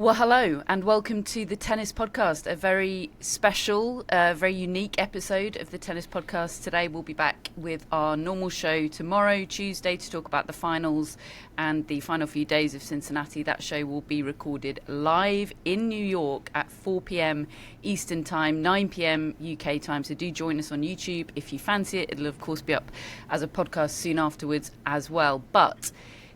Well, hello and welcome to the Tennis Podcast, a very special, very unique episode of the Tennis Podcast. Today we'll be back with our normal show tomorrow, Tuesday, to talk about the finals and the final few days of Cincinnati. That show will be recorded live in New York at 4 p.m. Eastern Time, 9 p.m. UK time. So do join us on YouTube if you fancy it. It'll, of course, be up as a podcast soon afterwards as well. But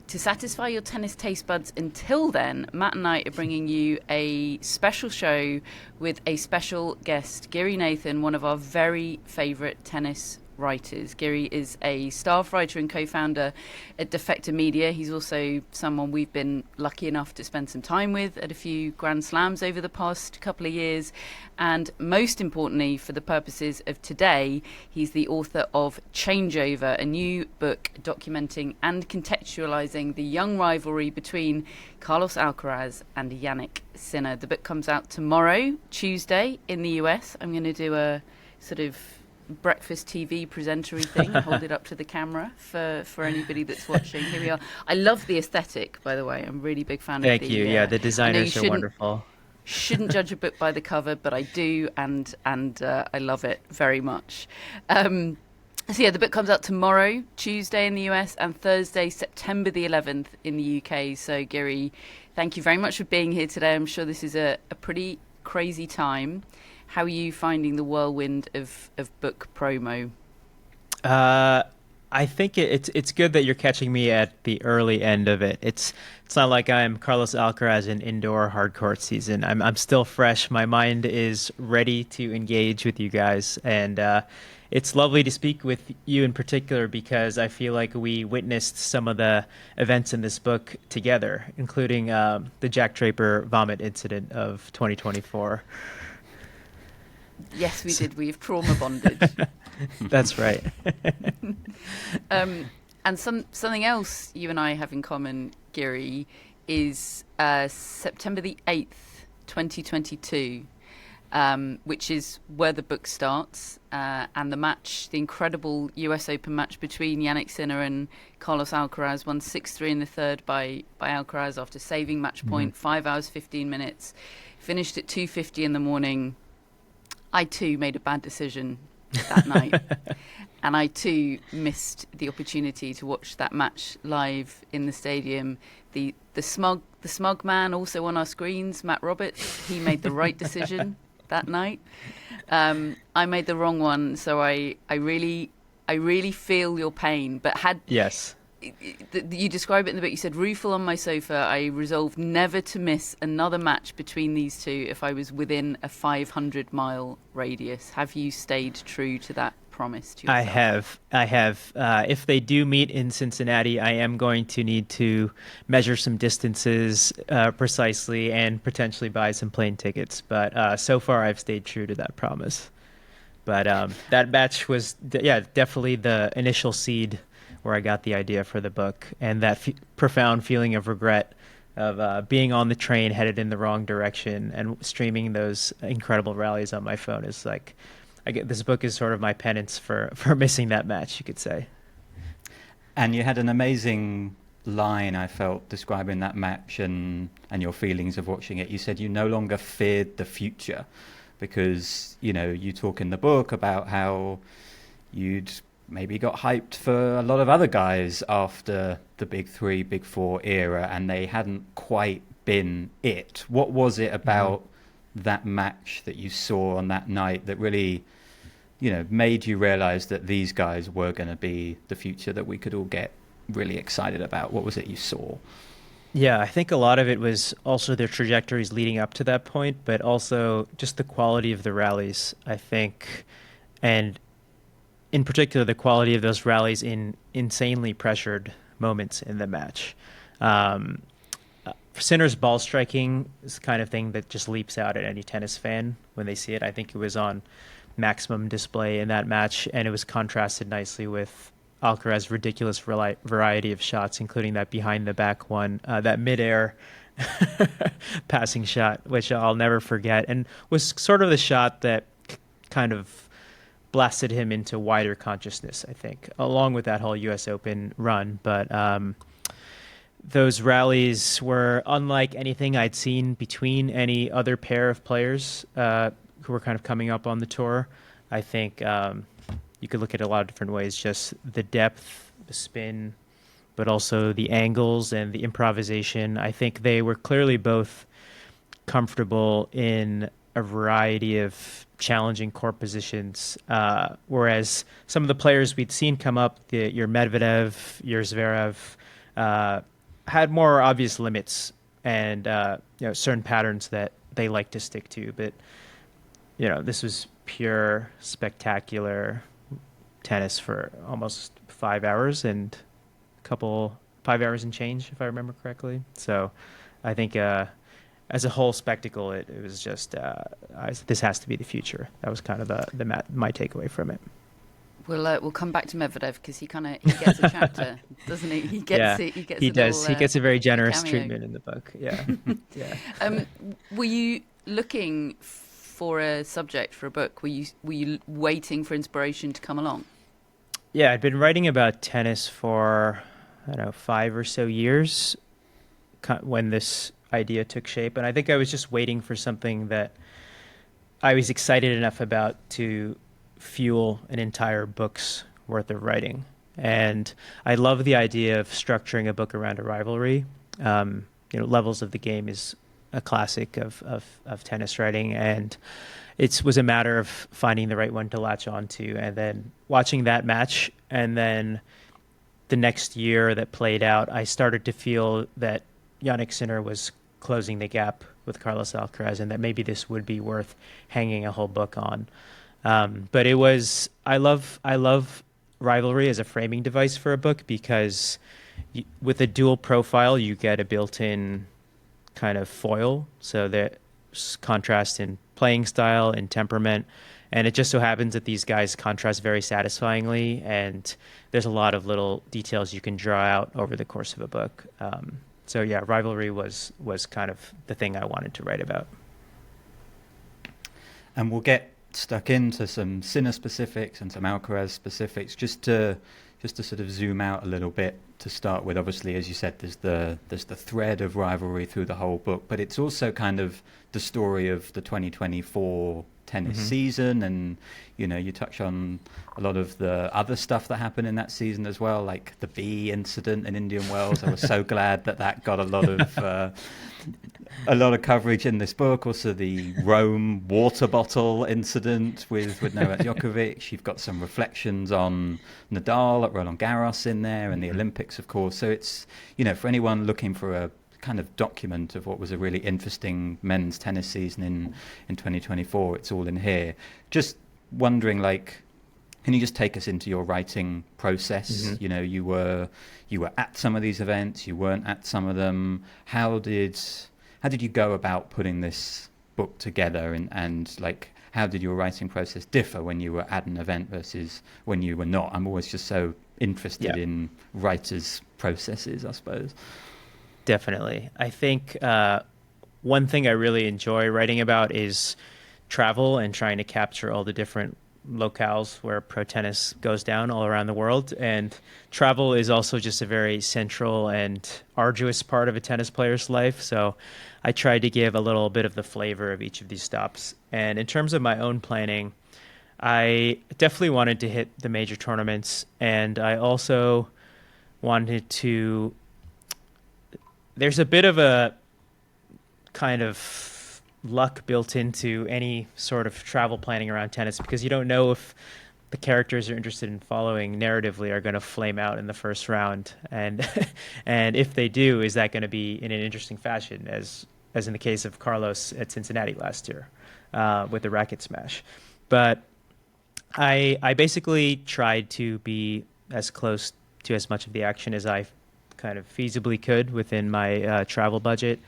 to satisfy your tennis taste buds until then, Matt and I are bringing you a special show with a special guest, Giri Nathan, one of our very favourite tennis writers. Giri is a staff writer and co-founder at Defector Media. He's also someone we've been lucky enough to spend some time with at a few Grand Slams over the past couple of years. And most importantly, for the purposes of today, he's the author of Changeover, a new book documenting and contextualizing the young rivalry between Carlos Alcaraz and Jannik Sinner. The book comes out tomorrow, Tuesday, in the US. I'm going to do a sort of breakfast TV presentery thing, hold it up to the camera for anybody that's watching. Here we are. I love the aesthetic, by the way. I'm a really big fan of the... Thank you. Yeah, the designers are wonderful. Shouldn't judge a book by the cover, but I do, and I love it very much. So yeah, the book comes out tomorrow, Tuesday in the US, and Thursday, September the 11th in the UK. So Giri, thank you very much for being here today. I'm sure this is a pretty crazy time. How are you finding the whirlwind of book promo? I think it's good that you're catching me at the early end of it. It's not like I'm Carlos Alcaraz in indoor hardcourt season. I'm still fresh. My mind is ready to engage with you guys, and it's lovely to speak with you in particular because I feel like we witnessed some of the events in this book together, including the Jack Draper vomit incident of 2024. Yes, we did. We've trauma bonded. That's right. And something else you and I have in common, Giri, is September the 8th, 2022, which is where the book starts. And the match, the incredible US Open match between Jannik Sinner and Carlos Alcaraz, won 6-3 in the third by Alcaraz after saving match point, 5 hours, 15 minutes. Finished at 2:50 in the morning. I too made a bad decision that night, and I too missed the opportunity to watch that match live in the stadium. The smug man also on our screens, Matt Roberts, he made the right decision that night. I made the wrong one, so I really feel your pain. But yes. You describe it in the book. You said, rueful on my sofa, I resolved never to miss another match between these two if I was within a 500-mile radius. Have you stayed true to that promise to yourself? I have. If they do meet in Cincinnati, I am going to need to measure some distances precisely and potentially buy some plane tickets. But so far, I've stayed true to that promise. But that match was, definitely the initial seed where I got the idea for the book, and that profound feeling of regret of being on the train headed in the wrong direction and streaming those incredible rallies on my phone is like, this book is sort of my penance for missing that match, you could say. And you had an amazing line, I felt, describing that match and your feelings of watching it. You said you no longer feared the future because, you talk in the book about how you'd maybe got hyped for a lot of other guys after the Big Three, Big Four era, and they hadn't quite been it. What was it about that match that you saw on that night that really, made you realize that these guys were going to be the future that we could all get really excited about? What was it you saw? Yeah, I think a lot of it was also their trajectories leading up to that point, but also just the quality of the rallies, I think, and in particular, the quality of those rallies in insanely pressured moments in the match. Sinner's ball striking is the kind of thing that just leaps out at any tennis fan when they see it. I think it was on maximum display in that match, and it was contrasted nicely with Alcaraz's ridiculous variety of shots, including that behind-the-back one, that mid-air passing shot, which I'll never forget, and was sort of the shot that kind of blasted him into wider consciousness, I think, along with that whole U.S. Open run. But those rallies were unlike anything I'd seen between any other pair of players who were kind of coming up on the tour. I think you could look at it a lot of different ways, just the depth, the spin, but also the angles and the improvisation. I think they were clearly both comfortable in a variety of challenging court positions, whereas some of the players we'd seen come up, your Medvedev, your Zverev, had more obvious limits and certain patterns that they like to stick to. But this was pure, spectacular tennis for almost 5 hours and 5 hours and change, if I remember correctly. So I think as a whole spectacle, it was just this has to be the future. That was kind of my takeaway from it. We'll come back to Medvedev because he gets a chapter, doesn't he? He gets it. He does. He gets a very generous cameo. treatment in the book. Yeah, yeah. Were you looking for a subject for a book? Were you waiting for inspiration to come along? Yeah, I'd been writing about tennis for 5 or so years when this idea took shape, and I think I was just waiting for something that I was excited enough about to fuel an entire book's worth of writing. And I love the idea of structuring a book around a rivalry. Levels of the Game is a classic of tennis writing, and it was a matter of finding the right one to latch onto, and then watching that match, and then the next year that played out, I started to feel that Jannik Sinner was closing the gap with Carlos Alcaraz, and that maybe this would be worth hanging a whole book on. But I love rivalry as a framing device for a book because with a dual profile, you get a built-in kind of foil. So there's contrast in playing style and temperament. And it just so happens that these guys contrast very satisfyingly. And there's a lot of little details you can draw out over the course of a book. So yeah, rivalry was kind of the thing I wanted to write about. And we'll get stuck into some Sinner specifics and some Alcaraz specifics, just to sort of zoom out a little bit to start with. Obviously, as you said, there's the thread of rivalry through the whole book, but it's also kind of the story of the 2024 tennis season, and you touch on a lot of the other stuff that happened in that season as well, like the bee incident in Indian Wells. I was so glad that got a lot of coverage in this book. Also the Rome water bottle incident with Novak Djokovic. You've got some reflections on Nadal at Roland Garros in there, and the Olympics, of course. So it's for anyone looking for a kind of document of what was a really interesting men's tennis season in 2024, it's all in here. Just wondering, can you just take us into your writing process? You were at some of these events, you weren't at some of them. How did you go about putting this book together, and how did your writing process differ when you were at an event versus when you were not? I'm always just so interested in writers' processes, I suppose. Definitely. I think one thing I really enjoy writing about is travel and trying to capture all the different locales where pro tennis goes down all around the world. And travel is also just a very central and arduous part of a tennis player's life. So I tried to give a little bit of the flavor of each of these stops. And in terms of my own planning, I definitely wanted to hit the major tournaments, and I also wanted to... There's a bit of a kind of luck built into any sort of travel planning around tennis, because you don't know if the characters you're interested in following narratively are going to flame out in the first round, and and if they do, is that going to be in an interesting fashion, as in the case of Carlos at Cincinnati last year with the racket smash. But I basically tried to be as close to as much of the action as I kind of feasibly could within my travel budget,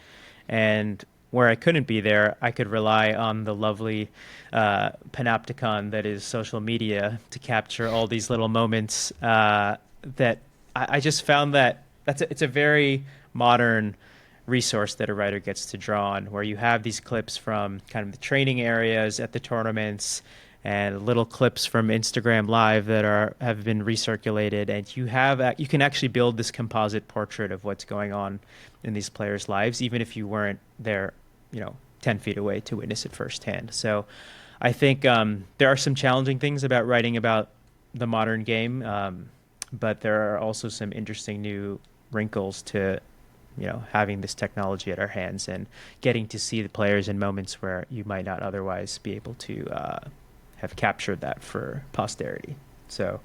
and where I couldn't be there, I could rely on the lovely panopticon that is social media to capture all these little moments that I just found that it's a very modern resource that a writer gets to draw on, where you have these clips from kind of the training areas at the tournaments, and little clips from Instagram Live that have been recirculated, and you can actually build this composite portrait of what's going on in these players' lives, even if you weren't there, 10 feet away to witness it firsthand. So I think there are some challenging things about writing about the modern game, but there are also some interesting new wrinkles to having this technology at our hands and getting to see the players in moments where you might not otherwise be able to have captured that for posterity. So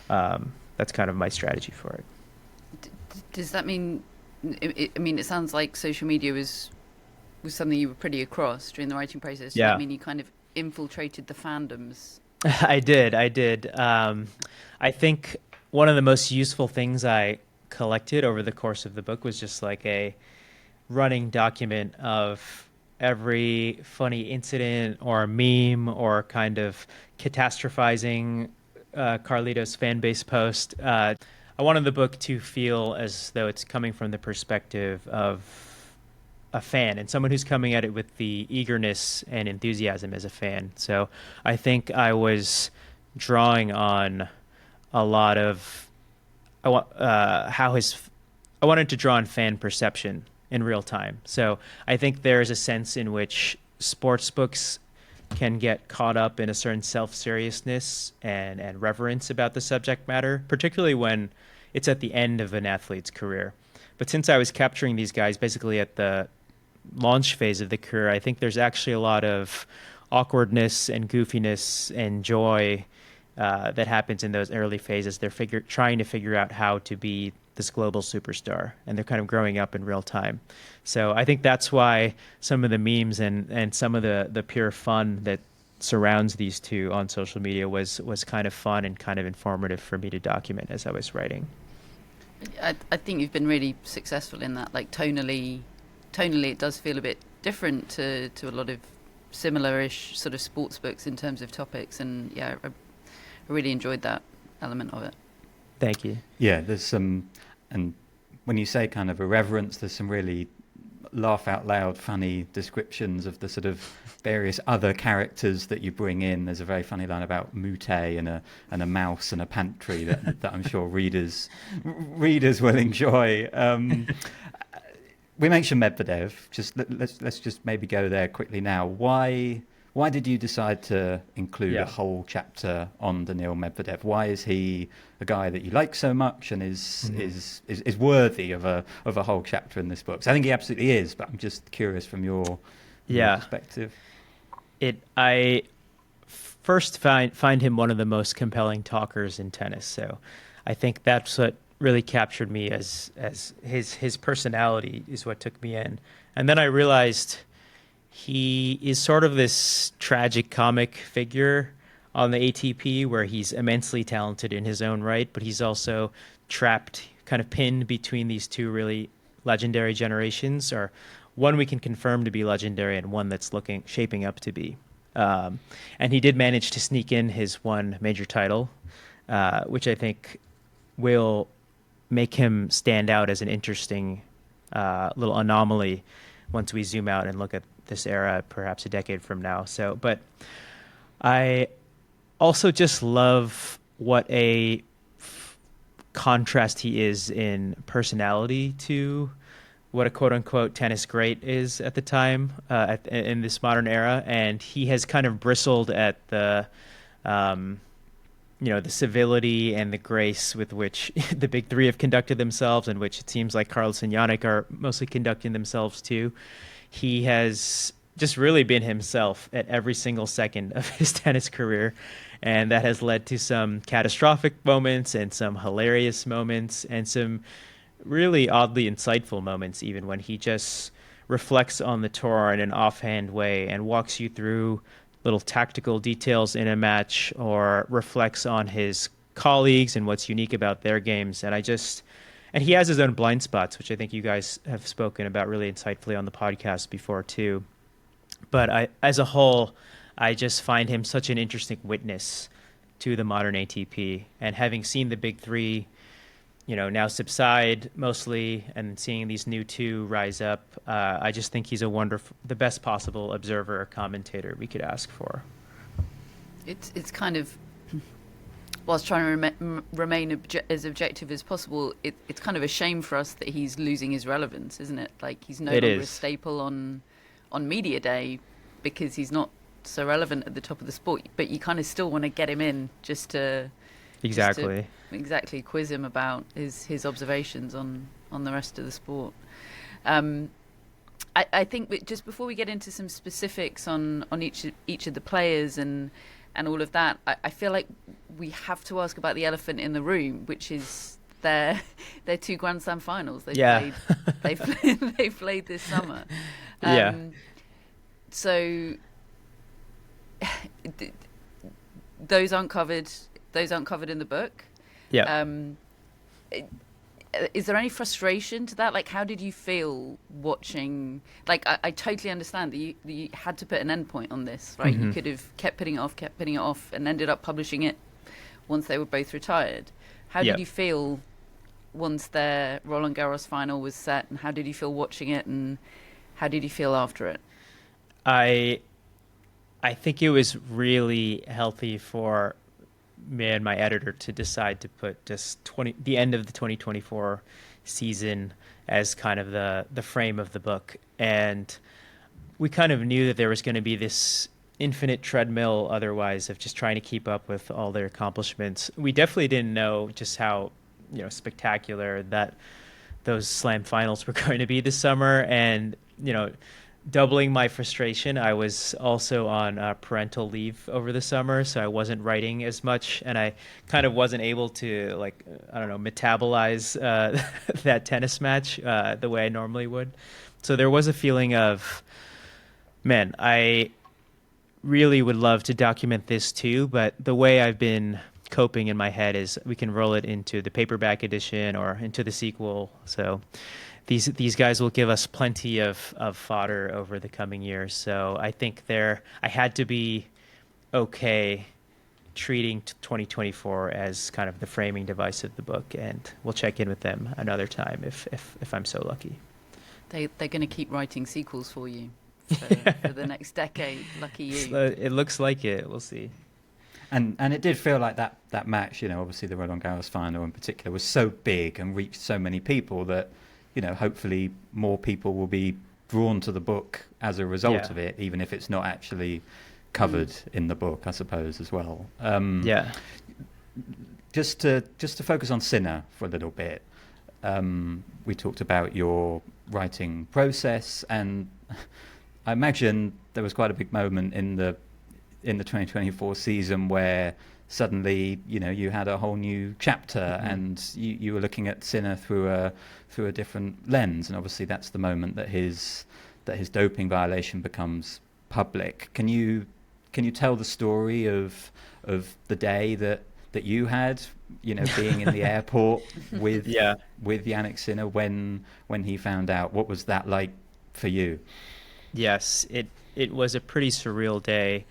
that's kind of my strategy for it. Does that mean? It sounds like social media was something you were pretty across during the writing process. Yeah. I mean, you kind of infiltrated the fandoms. I did. I think one of the most useful things I collected over the course of the book was just like a running document of every funny incident or meme or kind of catastrophizing Carlitos fan base post. I wanted the book to feel as though it's coming from the perspective of a fan and someone who's coming at it with the eagerness and enthusiasm as a fan. So I think I was drawing on a lot of I wanted to draw on fan perception in real time. So I think there is a sense in which sports books can get caught up in a certain self-seriousness and reverence about the subject matter, particularly when it's at the end of an athlete's career. But since I was capturing these guys basically at the launch phase of the career, I think there's actually a lot of awkwardness and goofiness and joy that happens in those early phases. They're trying to figure out how to be this global superstar, and they're kind of growing up in real time. So I think that's why some of the memes and some of the pure fun that surrounds these two on social media was kind of fun and kind of informative for me to document as I was writing. I think you've been really successful in that. Like tonally it does feel a bit different to a lot of similar-ish sort of sports books in terms of topics, and yeah, I really enjoyed that element of it. Thank you. Yeah, there's some, and when you say kind of irreverence, there's some really laugh out loud funny descriptions of the sort of various other characters that you bring in. There's a very funny line about Mute and a mouse and a pantry that I'm sure readers will enjoy. We mentioned Medvedev. Let's just maybe go there quickly now. Why did you decide to include a whole chapter on Daniil Medvedev? Why is he a guy that you like so much and is worthy of a whole chapter in this book? So I think he absolutely is, but I'm just curious from your perspective. I first find him one of the most compelling talkers in tennis. So I think that's what really captured me as his personality is what took me in. And then I realized he is sort of this tragic comic figure on the ATP where he's immensely talented in his own right, but he's also trapped, kind of pinned between these two really legendary generations, or one we can confirm to be legendary and one that's shaping up to be. And he did manage to sneak in his one major title, which I think will make him stand out as an interesting little anomaly once we zoom out and look at this era perhaps a decade from now. So, but I also just love what a contrast he is in personality to what a quote-unquote tennis great is at the time in this modern era. And he has kind of bristled at the the civility and the grace with which the big three have conducted themselves, and which it seems like Carlos and Jannik are mostly conducting themselves too. He has just really been himself at every single second of his tennis career, and that has led to some catastrophic moments and some hilarious moments and some really oddly insightful moments, even when he just reflects on the tour in an offhand way and walks you through little tactical details in a match or reflects on his colleagues and what's unique about their games. And he has his own blind spots, which I think you guys have spoken about really insightfully on the podcast before too. But as a whole, I just find him such an interesting witness to the modern ATP. And having seen the big three, now subside mostly, and seeing these new two rise up, I just think he's the best possible observer or commentator we could ask for. It's kind of, whilst trying to remain as objective as possible, it's kind of a shame for us that he's losing his relevance, isn't it? Like, he's no longer a staple on media day because he's not so relevant at the top of the sport. But you kind of still want to get him in just to exactly quiz him about his observations on the rest of the sport. I think just before we get into some specifics on each of the players and all of that, I feel like we have to ask about the elephant in the room, which is their 2 Grand Slam finals. They've played this summer. So those aren't covered in the book. Yeah. Is there any frustration to that? Like, how did you feel watching? Like, I totally understand that you had to put an end point on this, right? Mm-hmm. You could have kept putting it off, and ended up publishing it once they were both retired. How did you feel once their Roland Garros final was set, and how did you feel watching it, and how did you feel after it? I think it was really healthy for me and my editor to decide to put just the end of the 2024 season as kind of the frame of the book. And we kind of knew that there was going to be this infinite treadmill otherwise of just trying to keep up with all their accomplishments. We definitely didn't know just how spectacular that those slam finals were going to be this summer. And doubling my frustration, I was also on parental leave over the summer, so I wasn't writing as much, and I kind of wasn't able to, metabolize that tennis match the way I normally would. So there was a feeling of, man, I really would love to document this too, but the way I've been coping in my head is we can roll it into the paperback edition or into the sequel. So these guys will give us plenty of fodder over the coming years. So I think I had to be okay treating 2024 as kind of the framing device of the book, and we'll check in with them another time if I'm so lucky. They're going to keep writing sequels for you for the next decade. Lucky you. It looks like it. We'll see. And it did feel like that match, obviously the Roland Garros final in particular, was so big and reached so many people that, hopefully more people will be drawn to the book as a result of it, even if it's not actually covered in the book, I suppose, as well. Just to focus on Sinner for a little bit, we talked about your writing process, and I imagine there was quite a big moment in the 2024 season where suddenly, you had a whole new chapter, and you were looking at Sinner through a different lens, and obviously that's the moment that his doping violation becomes public. Can you tell the story of the day that you had, being in the airport with Jannik Sinner when he found out? What was that like for you? Yes, it was a pretty surreal day.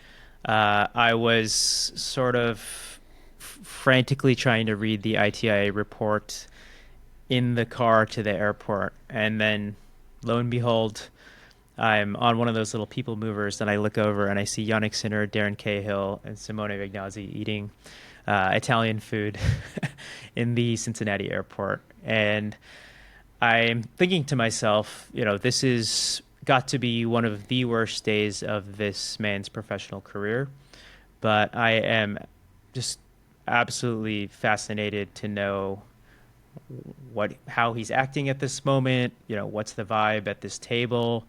I was sort of frantically trying to read the ITIA report in the car to the airport, and then lo and behold, I'm on one of those little people movers, and I look over and I see Jannik Sinner, Darren Cahill, and Simone Vignazzi eating Italian food in the Cincinnati airport. And I'm thinking to myself, this is got to be one of the worst days of this man's professional career, but I am just absolutely fascinated to know how he's acting at this moment, what's the vibe at this table.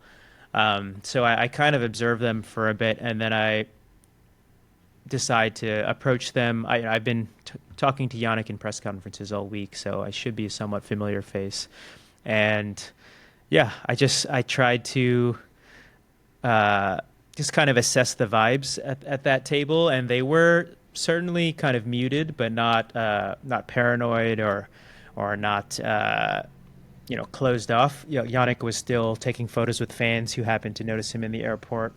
So I kind of observe them for a bit, and then I decide to approach them. I've been talking to Jannik in press conferences all week, so I should be a somewhat familiar face. And I tried to just kind of assess the vibes at that table, and they were certainly kind of muted, but not paranoid or not closed off. Jannik was still taking photos with fans who happened to notice him in the airport.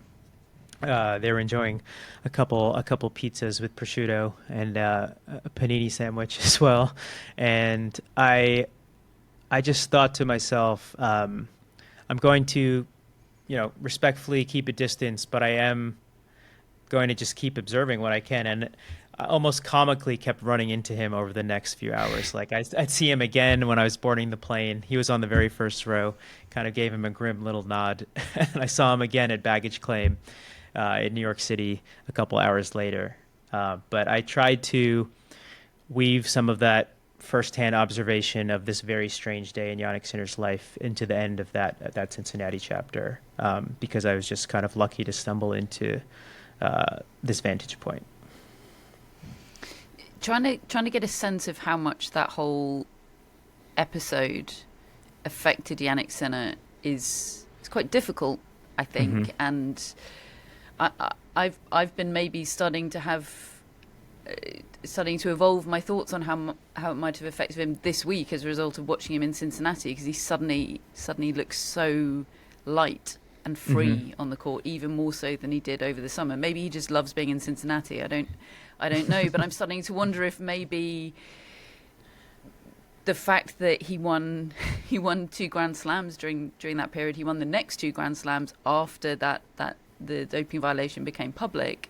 They were enjoying a couple pizzas with prosciutto and a panini sandwich as well, and I just thought to myself, I'm going to, respectfully keep a distance, but I am going to just keep observing what I can. And I almost comically kept running into him over the next few hours. Like I'd see him again when I was boarding the plane. He was on the very first row, kind of gave him a grim little nod. And I saw him again at baggage claim in New York City a couple hours later. But I tried to weave some of that firsthand observation of this very strange day in Jannik Sinner's life into the end of that Cincinnati chapter, because I was just kind of lucky to stumble into this vantage point. Trying to get a sense of how much that whole episode affected Jannik Sinner is quite difficult, I think, and I've been maybe starting to evolve my thoughts on how it might have affected him this week as a result of watching him in Cincinnati, because he suddenly looks so light and free on the court, even more so than he did over the summer. Maybe he just loves being in Cincinnati. I don't know, but I'm starting to wonder if maybe the fact that he won 2 Grand Slams during that period, he won the next 2 Grand Slams after that the doping violation became public,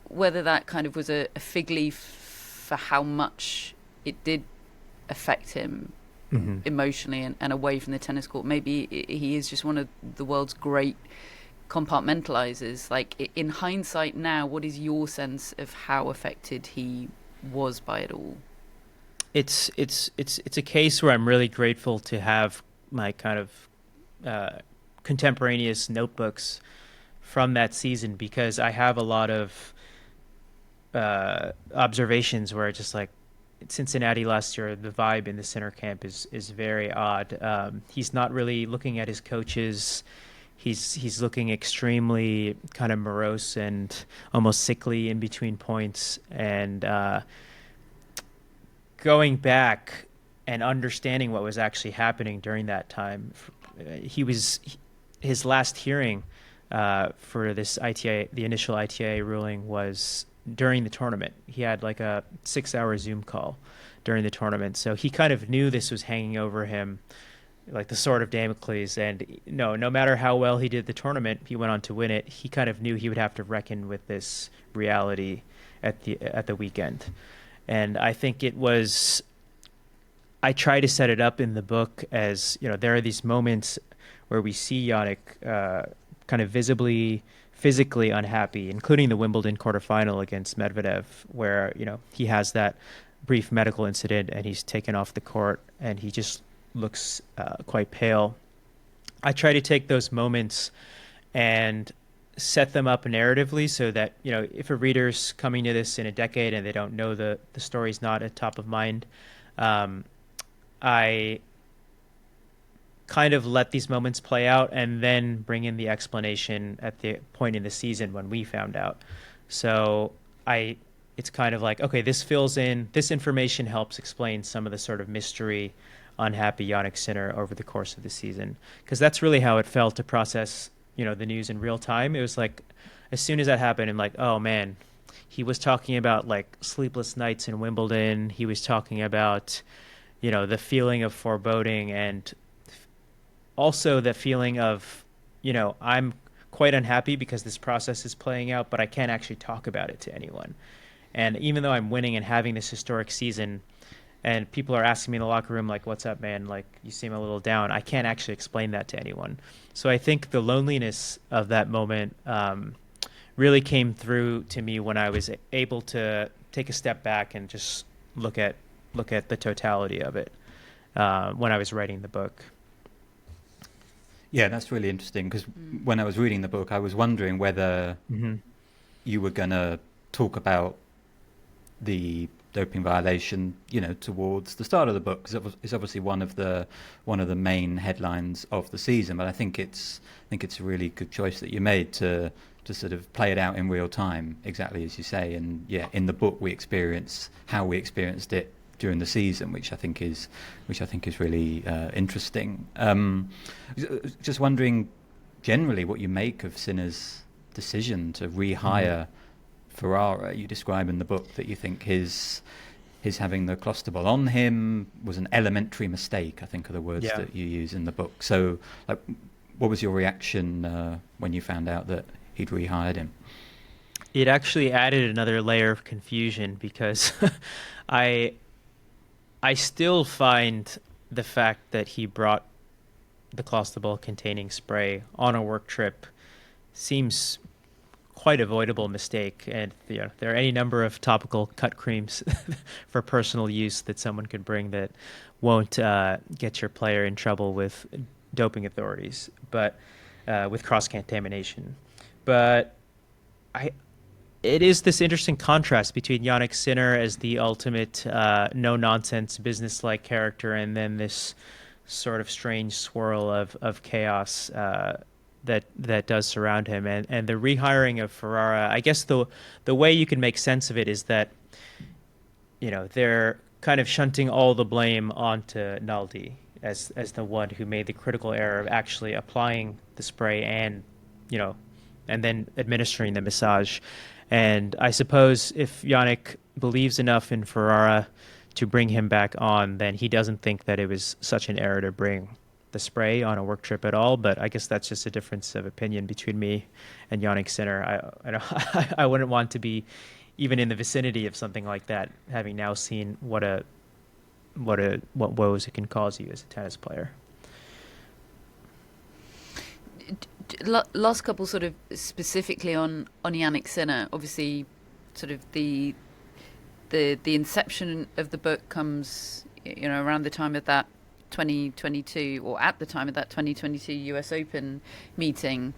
whether that kind of was a fig leaf for how much it did affect him emotionally and away from the tennis court. Maybe he is just one of the world's great compartmentalizers. Like, in hindsight now, what is your sense of how affected he was by it all? It's a case where I'm really grateful to have my kind of contemporaneous notebooks from that season, because I have a lot of observations where it's just like, Cincinnati last year, the vibe in the Sinner camp is very odd. He's not really looking at his coaches. He's looking extremely kind of morose and almost sickly in between points. And going back and understanding what was actually happening during that time, his last hearing for this ITA, the initial ITA ruling, was during the tournament. He had like a 6-hour Zoom call during the tournament. So he kind of knew this was hanging over him like the sword of Damocles. And no matter how well he did the tournament, he went on to win it. He kind of knew he would have to reckon with this reality at the weekend. And I think I try to set it up in the book as, there are these moments where we see Jannik kind of visibly, physically unhappy, including the Wimbledon quarterfinal against Medvedev, where, he has that brief medical incident and he's taken off the court and he just looks quite pale. I try to take those moments and set them up narratively so that, if a reader's coming to this in a decade and they don't know the story's not at top of mind, I kind of let these moments play out and then bring in the explanation at the point in the season when we found out. So it's kind of like, okay, this fills in, this information helps explain some of the sort of mystery, unhappy Jannik Sinner over the course of the season. Because that's really how it felt to process, the news in real time. It was like, as soon as that happened, I'm like, oh man, he was talking about like sleepless nights in Wimbledon. He was talking about, the feeling of foreboding, and also the feeling of, I'm quite unhappy because this process is playing out, but I can't actually talk about it to anyone. And even though I'm winning and having this historic season, and people are asking me in the locker room, like, what's up, man? Like, you seem a little down. I can't actually explain that to anyone. So I think the loneliness of that moment really came through to me when I was able to take a step back and just look at the totality of it when I was writing the book. Yeah, that's really interesting, because when I was reading the book, I was wondering whether you were going to talk about the doping violation, towards the start of the book, because it's obviously one of the main headlines of the season. But I think it's a really good choice that you made to sort of play it out in real time, exactly as you say. And yeah, in the book we experience how we experienced it during the season, which I think is really interesting. Just wondering generally what you make of Sinner's decision to rehire Ferrara. You describe in the book that you think his having the Clostebol on him was an elementary mistake, I think are the words that you use in the book. So, like, what was your reaction when you found out that he'd rehired him? it actually added another layer of confusion because I still find the fact that he brought the clostebol containing spray on a work trip seems quite avoidable mistake. And there are any number of topical cut creams for personal use that someone could bring that won't get your player in trouble with doping authorities, but with cross-contamination. But it is this interesting contrast between Jannik Sinner as the ultimate no-nonsense, business-like character, and then this sort of strange swirl of chaos that does surround him. And the rehiring of Ferrara, I guess the way you can make sense of it is that, they're kind of shunting all the blame onto Naldi as the one who made the critical error of actually applying the spray and then administering the massage. And I suppose if Jannik believes enough in Ferrara to bring him back on, then he doesn't think that it was such an error to bring the spray on a work trip at all. But I guess that's just a difference of opinion between me and Jannik Sinner. I wouldn't want to be even in the vicinity of something like that, having now seen what woes it can cause you as a tennis player. Last couple sort of specifically on Jannik Sinner, obviously sort of the inception of the book comes around the time of that 2022, or at the time of that 2022 US Open meeting.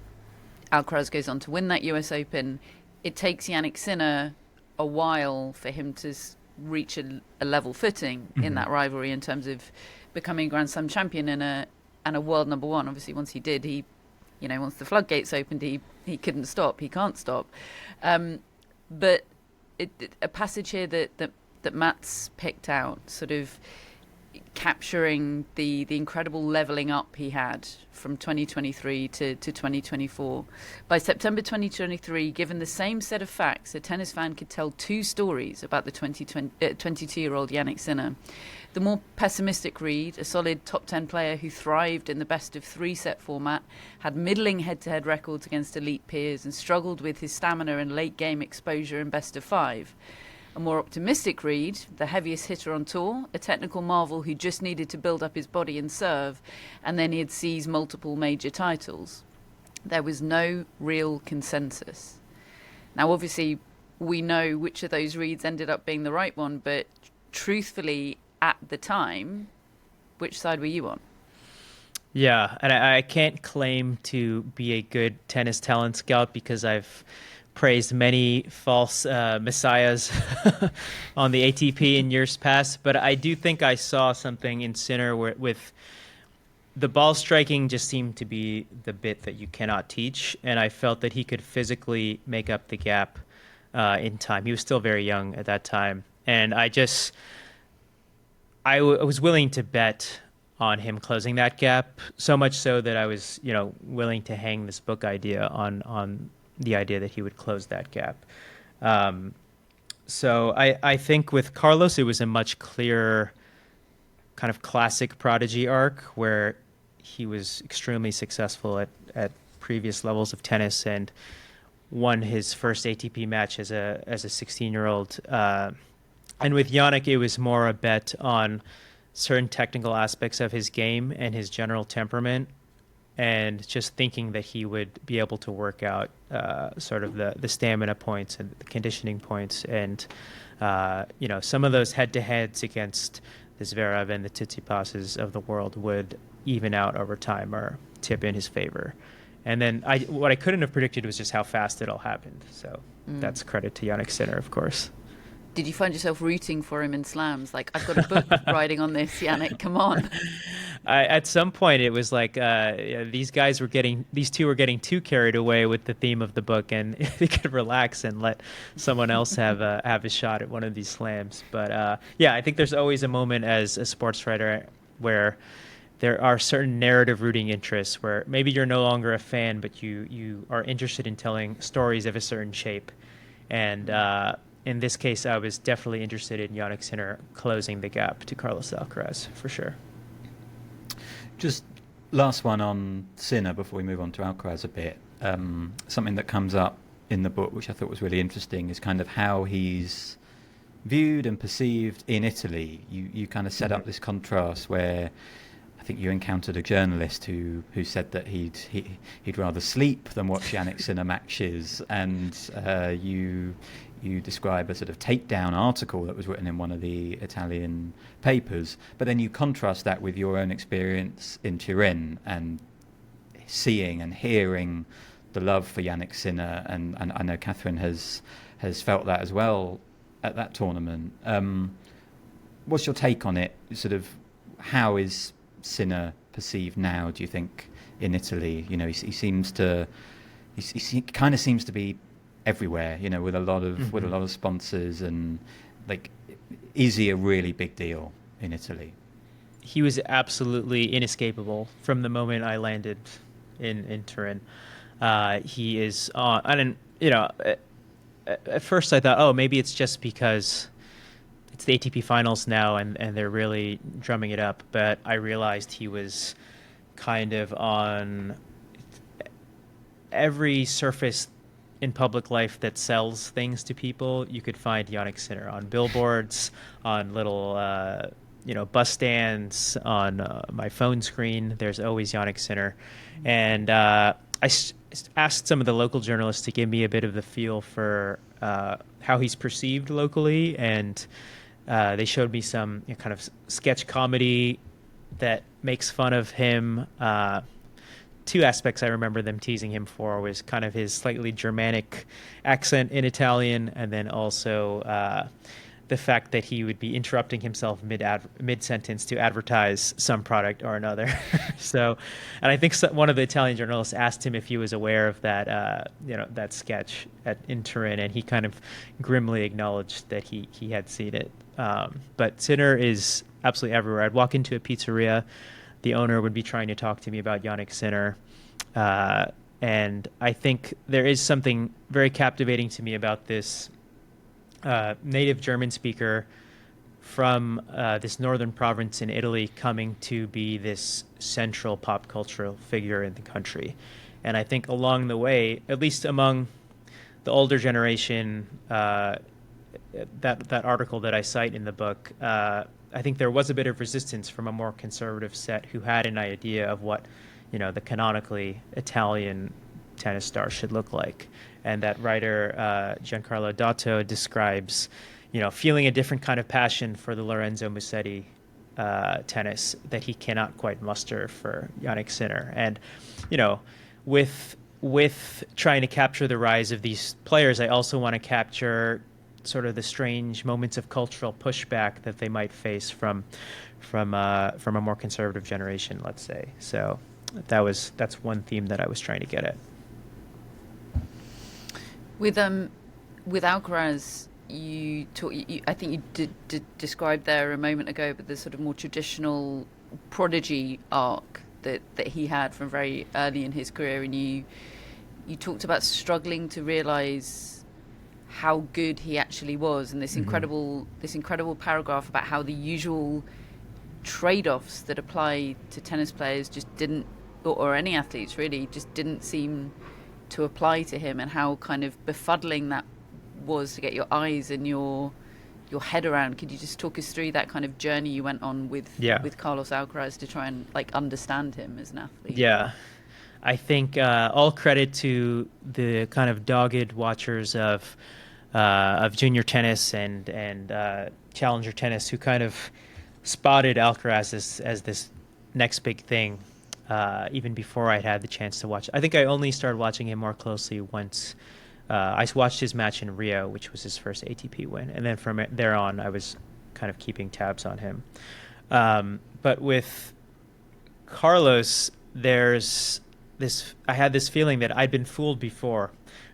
Alcaraz goes on to win that US Open. It takes Jannik Sinner a while for him to reach a level footing in that rivalry in terms of becoming Grand Slam champion and a world number one. Obviously, once he did, once the floodgates opened, he couldn't stop. He can't stop. But a passage here that Matt's picked out, sort of capturing the incredible leveling up he had from 2023 to 2024. By September 2023, given the same set of facts, a tennis fan could tell two stories about the 22-year-old Jannik Sinner. The more pessimistic read, a solid top 10 player who thrived in the best-of-3 set format, had middling head-to-head records against elite peers and struggled with his stamina and late-game exposure in best-of-5. A more optimistic read, the heaviest hitter on tour, a technical marvel who just needed to build up his body and serve, and then he'd seize multiple major titles. There was no real consensus. Now, obviously, we know which of those reads ended up being the right one, but truthfully, at the time, which side were you on? Yeah, and I can't claim to be a good tennis talent scout because I've praised many false messiahs on the ATP in years past, but I do think I saw something in Sinner with the ball striking just seemed to be the bit that you cannot teach, and I felt that he could physically make up the gap in time. He was still very young at that time, and I was willing to bet on him closing that gap, so much so that I was willing to hang this book idea on the idea that he would close that gap. So I think with Carlos, it was a much clearer kind of classic prodigy arc where he was extremely successful at previous levels of tennis and won his first ATP match as a 16-year-old. And with Jannik, it was more a bet on certain technical aspects of his game and his general temperament, and just thinking that he would be able to work out sort of the stamina points and the conditioning points. And, some of those head-to-heads against the Zverev and the Tsitsipas's of the world would even out over time or tip in his favor. And then what I couldn't have predicted was just how fast it all happened. So that's credit to Jannik Sinner, of course. Did you find yourself rooting for him in slams? Like, I've got a book riding on this, Jannik, come on. At some point, it was like these two were getting too carried away with the theme of the book, and they could relax and let someone else have a shot at one of these slams. But I think there's always a moment as a sports writer where there are certain narrative rooting interests where maybe you're no longer a fan, but you are interested in telling stories of a certain shape. And in this case, I was definitely interested in Jannik Sinner closing the gap to Carlos Alcaraz, for sure. Just last one on Sinner before we move on to Alcaraz a bit. Something that comes up in the book, which I thought was really interesting, is kind of how he's viewed and perceived in Italy. You kind of set up this contrast where I think you encountered a journalist who said that he'd rather sleep than watch Jannik Sinner matches, and you describe a sort of takedown article that was written in one of the Italian papers, but then you contrast that with your own experience in Turin and seeing and hearing the love for Jannik Sinner, and I know Catherine has felt that as well at that tournament. What's your take on it? Sort of, how is Sinner perceived now, do you think, in Italy? You know, he seems to, he kind of seems to be everywhere, you know, with a lot of sponsors, and like, is he a really big deal in Italy? He was absolutely inescapable from the moment I landed in Turin. He is on. I didn't, you know, at first I thought, oh, maybe it's just because it's the ATP finals now and they're really drumming it up. But I realized he was kind of on every surface in public life that sells things to people. You could find Jannik Sinner on billboards, on little, bus stands, on my phone screen. There's always Jannik Sinner. And I asked some of the local journalists to give me a bit of the feel for how he's perceived locally, and they showed me some kind of sketch comedy that makes fun of him. Two aspects I remember them teasing him for was kind of his slightly Germanic accent in Italian, and then also the fact that he would be interrupting himself mid-sentence to advertise some product or another. So, and I think one of the Italian journalists asked him if he was aware of that, that sketch in Turin, and he kind of grimly acknowledged that he had seen it. But Sinner is absolutely everywhere. I'd walk into a pizzeria, the owner would be trying to talk to me about Jannik Sinner. And I think there is something very captivating to me about this native German speaker from this northern province in Italy coming to be this central pop cultural figure in the country. And I think along the way, at least among the older generation, that article that I cite in the book, I think there was a bit of resistance from a more conservative set who had an idea of what, the canonically Italian tennis star should look like. And that writer, Giancarlo Dotto, describes, feeling a different kind of passion for the Lorenzo Musetti tennis that he cannot quite muster for Jannik Sinner. And, with trying to capture the rise of these players, I also want to capture sort of the strange moments of cultural pushback that they might face from a more conservative generation, let's say. So that's one theme that I was trying to get at. With Alcaraz, I think you did describe there a moment ago, but the sort of more traditional prodigy arc that he had from very early in his career, and you talked about struggling to realize how good he actually was, and this incredible paragraph about how the usual trade-offs that apply to tennis players just didn't, or any athletes really, just didn't seem to apply to him, and how kind of befuddling that was to get your eyes and your head around. Could you just talk us through that kind of journey you went on with Carlos Alcaraz to try and understand him as an athlete? Yeah. I think all credit to the kind of dogged watchers of junior tennis and challenger tennis who kind of spotted Alcaraz as this next big thing, even before I'd had the chance to watch. I think I only started watching him more closely once I watched his match in Rio, which was his first ATP win, and then from there on, I was kind of keeping tabs on him. But with Carlos, I had this feeling that I'd been fooled before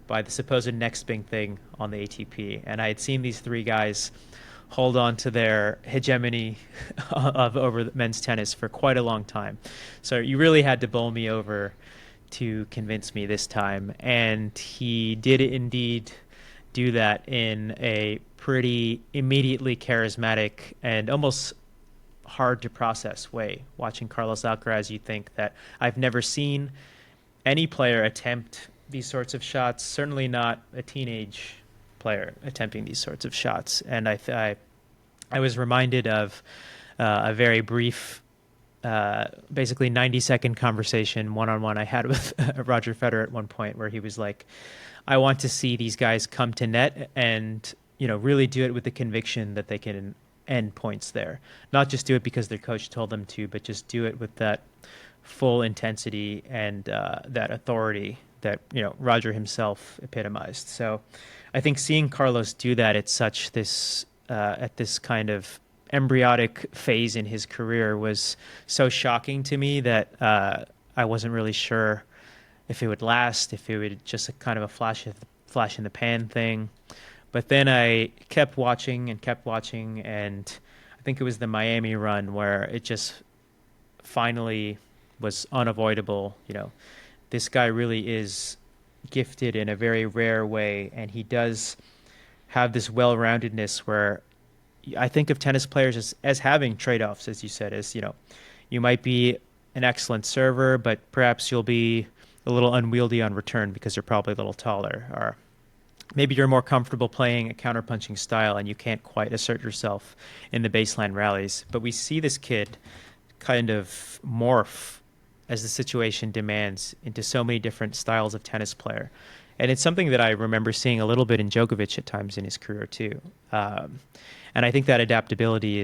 by the supposed next big thing on the ATP. And I had seen these three guys hold on to their hegemony over men's tennis for quite a long time. So you really had to bowl me over to convince me this time. And he did indeed do that in a pretty immediately charismatic and almost hard to process way. Watching Carlos Alcaraz, you think that I've never seen any player attempt these sorts of shots. Certainly not a teenage player attempting these sorts of shots. And I was reminded of a very brief, basically 90-second conversation one-on-one I had with Roger Federer at one point, where he was like, I want to see these guys come to net and, really do it with the conviction that they can end points there. Not just do it because their coach told them to, but just do it with that full intensity and that authority that, Roger himself epitomized. So I think seeing Carlos do that at at this kind of embryonic phase in his career was so shocking to me that I wasn't really sure if it would last, if it would just a kind of a flash in the pan thing. But then I kept watching, and I think it was the Miami run where it just finally was unavoidable. This guy really is gifted in a very rare way, and he does have this well-roundedness where I think of tennis players as having trade-offs, as you said, as, you might be an excellent server, but perhaps you'll be a little unwieldy on return because you're probably a little taller, or maybe you're more comfortable playing a counterpunching style and you can't quite assert yourself in the baseline rallies. But we see this kid kind of morph as the situation demands into so many different styles of tennis player. And it's something that I remember seeing a little bit in Djokovic at times in his career too. And I think that adaptability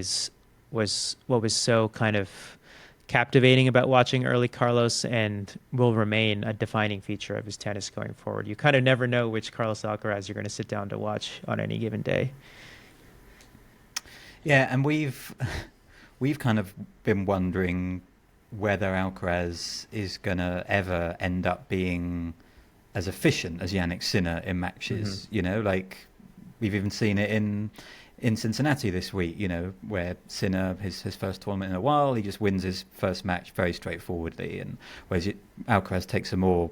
was what was so kind of captivating about watching early Carlos, and will remain a defining feature of his tennis going forward. You kind of never know which Carlos Alcaraz you're going to sit down to watch on any given day. Yeah, and we've kind of been wondering whether Alcaraz is going to ever end up being as efficient as Jannik Sinner in matches. Like we've even seen it in Cincinnati this week, where Sinner, his first tournament in a while, he just wins his first match very straightforwardly, and whereas Alcaraz takes a more,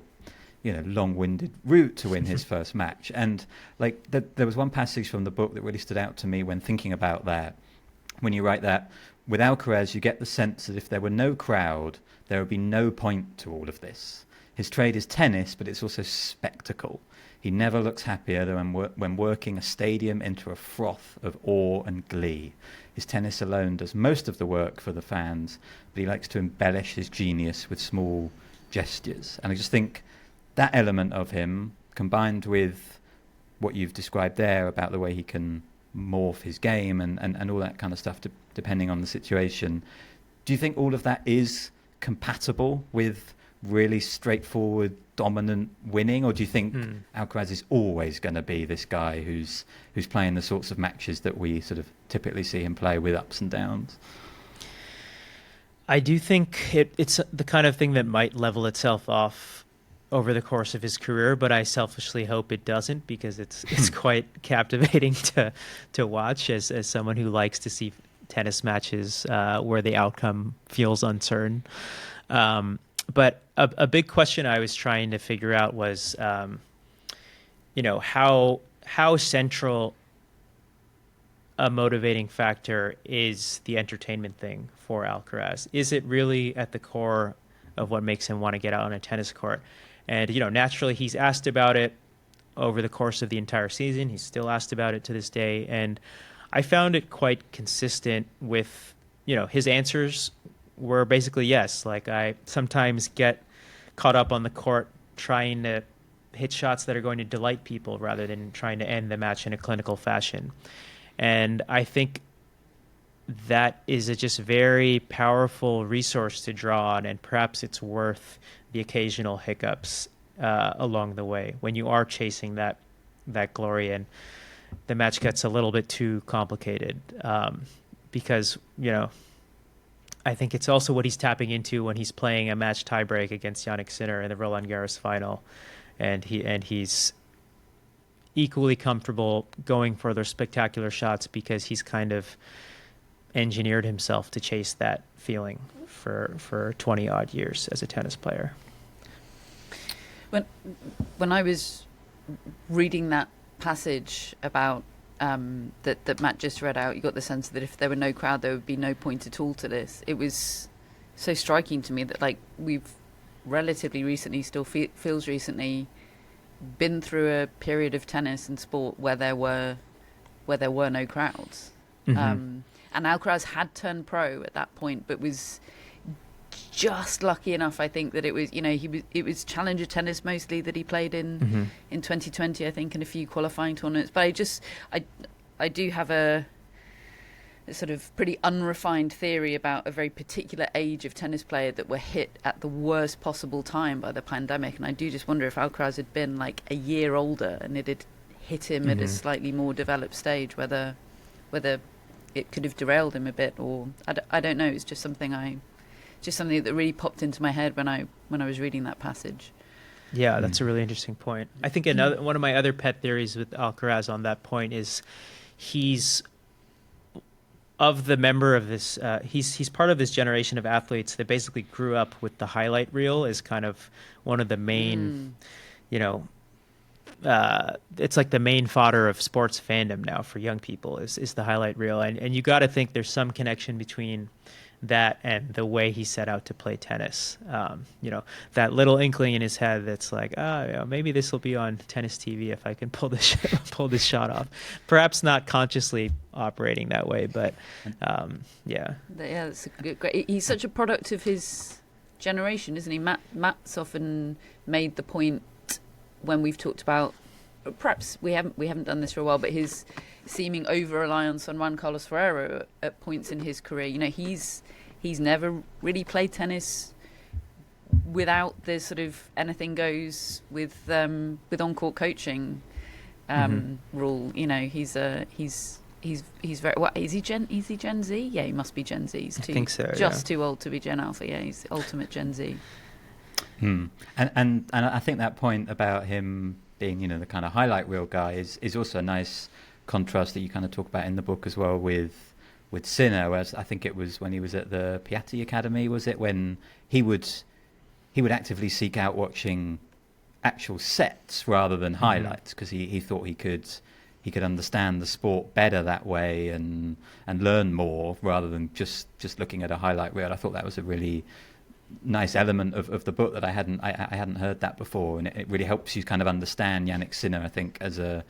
long-winded route to win his first match. And like there was one passage from the book that really stood out to me when thinking about that. When you write that, with Alcaraz, you get the sense that if there were no crowd, there would be no point to all of this. His trade is tennis, but it's also spectacle. He never looks happier than when working a stadium into a froth of awe and glee. His tennis alone does most of the work for the fans, but he likes to embellish his genius with small gestures. And I just think that element of him, combined with what you've described there about the way he can morph his game and all that kind of stuff, depending on the situation, do you think all of that is compatible with really straightforward, dominant winning, or do you think Alcaraz is always going to be this guy who's playing the sorts of matches that we sort of typically see him play with ups and downs? I do think it's the kind of thing that might level itself off over the course of his career, but I selfishly hope it doesn't, because it's quite captivating to watch as someone who likes to see tennis matches where the outcome feels uncertain. But a big question I was trying to figure out was, how central a motivating factor is the entertainment thing for Alcaraz? Is it really at the core of what makes him want to get out on a tennis court? And, naturally he's asked about it over the course of the entire season. He's still asked about it to this day. And I found it quite consistent with, his answers were basically yes. Like, I sometimes get caught up on the court trying to hit shots that are going to delight people rather than trying to end the match in a clinical fashion. And I think that is a just very powerful resource to draw on, and perhaps it's worth the occasional hiccups along the way when you are chasing that glory and the match gets a little bit too complicated. Because, I think it's also what he's tapping into when he's playing a match tiebreak against Jannik Sinner in the Roland Garros final, and he's equally comfortable going for those spectacular shots because he's kind of engineered himself to chase that feeling for 20 odd years as a tennis player. When I was reading that passage about that Matt just read out, you got the sense that if there were no crowd, there would be no point at all to this. It was so striking to me that, like, we've relatively recently, still feels recently, been through a period of tennis and sport where there were no crowds. Mm-hmm. And Alcaraz had turned pro at that point, but was just lucky enough, I think, that it was, it was challenger tennis mostly that he played in 2020, I think, in a few qualifying tournaments. But I do have a sort of pretty unrefined theory about a very particular age of tennis player that were hit at the worst possible time by the pandemic. And I do just wonder if Alcaraz had been like a year older and it had hit him at a slightly more developed stage, whether it could have derailed him a bit, or I don't know. It's just something that really popped into my head when I was reading that passage. Yeah, that's a really interesting point. I think one of my other pet theories with Alcaraz on that point is he's of the member of this. He's part of this generation of athletes that basically grew up with the highlight reel as kind of one of the main, it's like the main fodder of sports fandom now for young people is the highlight reel, and you got to think there's some connection between that and the way he set out to play tennis. That little inkling in his head that's like, maybe this will be on tennis TV if I can pull this shot off. Perhaps not consciously operating that way, but yeah, that's great. He's such a product of his generation, isn't he? Matt's often made the point when we've talked about, perhaps we haven't done this for a while, but his seeming over-reliance on Juan Carlos Ferrara at points in his career. He's never really played tennis without the sort of anything goes with on-court coaching rule. He's very, what is he Gen Z? Yeah, he must be Gen Z. He's I think so, too old to be Gen Alpha. Yeah, he's the ultimate Gen Z. And I think that point about him being, the kind of highlight reel guy is also a nice contrast that you kind of talk about in the book as well with Sinner, whereas I think it was when he was at the Piatti Academy, was it, when he would actively seek out watching actual sets rather than highlights, because he thought he could understand the sport better that way and learn more rather than just looking at a highlight reel. I thought that was a really nice element of the book that I hadn't heard that before, and it really helps you kind of understand Jannik Sinner, I think, as a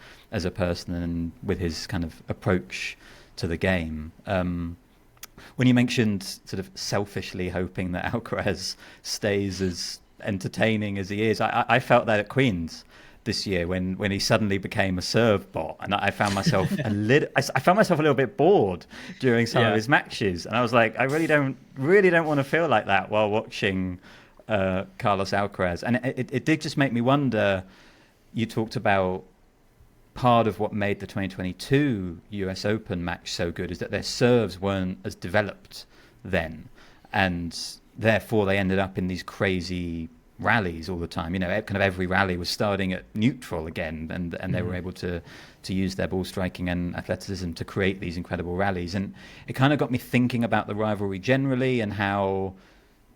person and with his kind of approach to the game. When you mentioned sort of selfishly hoping that Alcaraz stays as entertaining as he is, I felt that at Queen's this year when he suddenly became a serve bot, and I found myself a little bit bored during some of his matches, and I was like, I really don't want to feel like that while watching Carlos Alcaraz. And it did just make me wonder. You talked about part of what made the 2022 US Open match so good is that their serves weren't as developed then, and therefore they ended up in these crazy rallies all the time. Kind of every rally was starting at neutral again, and they were able to use their ball striking and athleticism to create these incredible rallies. And it kind of got me thinking about the rivalry generally and how,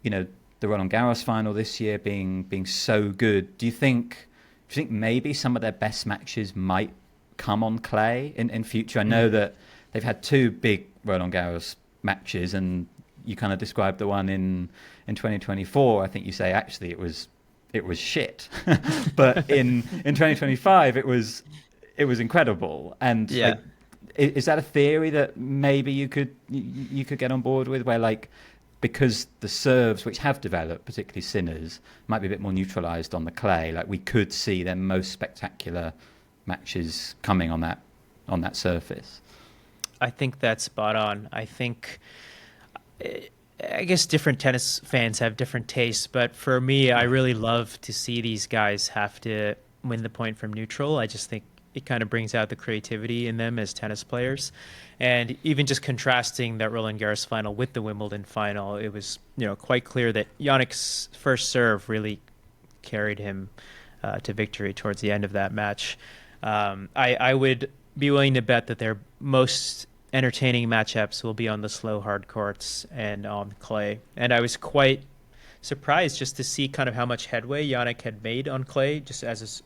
the Roland Garros final this year being so good. Do you think maybe some of their best matches might come on clay in future? I know that they've had two big Roland Garros matches, and you kind of described the one in 2024. I think you say actually it was shit, but in 2025 it was incredible. And is that a theory that maybe you could get on board with, where like, because the serves which have developed, particularly Sinner's, might be a bit more neutralized on the clay, like we could see their most spectacular matches coming on that surface? I think that's spot on. I guess different tennis fans have different tastes, but for me, I really love to see these guys have to win the point from neutral. I just think it kind of brings out the creativity in them as tennis players. And even just contrasting that Roland Garros final with the Wimbledon final, it was quite clear that Jannik's first serve really carried him to victory towards the end of that match. I would be willing to bet that their most entertaining matchups will be on the slow hard courts and on clay. And I was quite surprised just to see kind of how much headway Jannik had made on clay, just as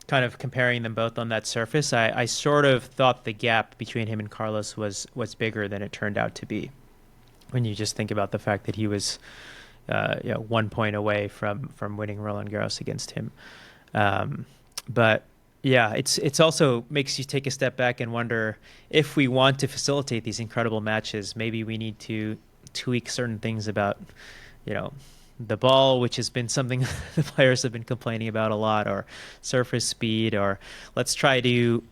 kind of comparing them both on that surface. I sort of thought the gap between him and Carlos was bigger than it turned out to be, when you just think about the fact that he was 1 point away from winning Roland Garros against him. But yeah, it's also makes you take a step back and wonder if we want to facilitate these incredible matches, maybe we need to tweak certain things about, you know, the ball, which has been something the players have been complaining about a lot, or surface speed, or let's try to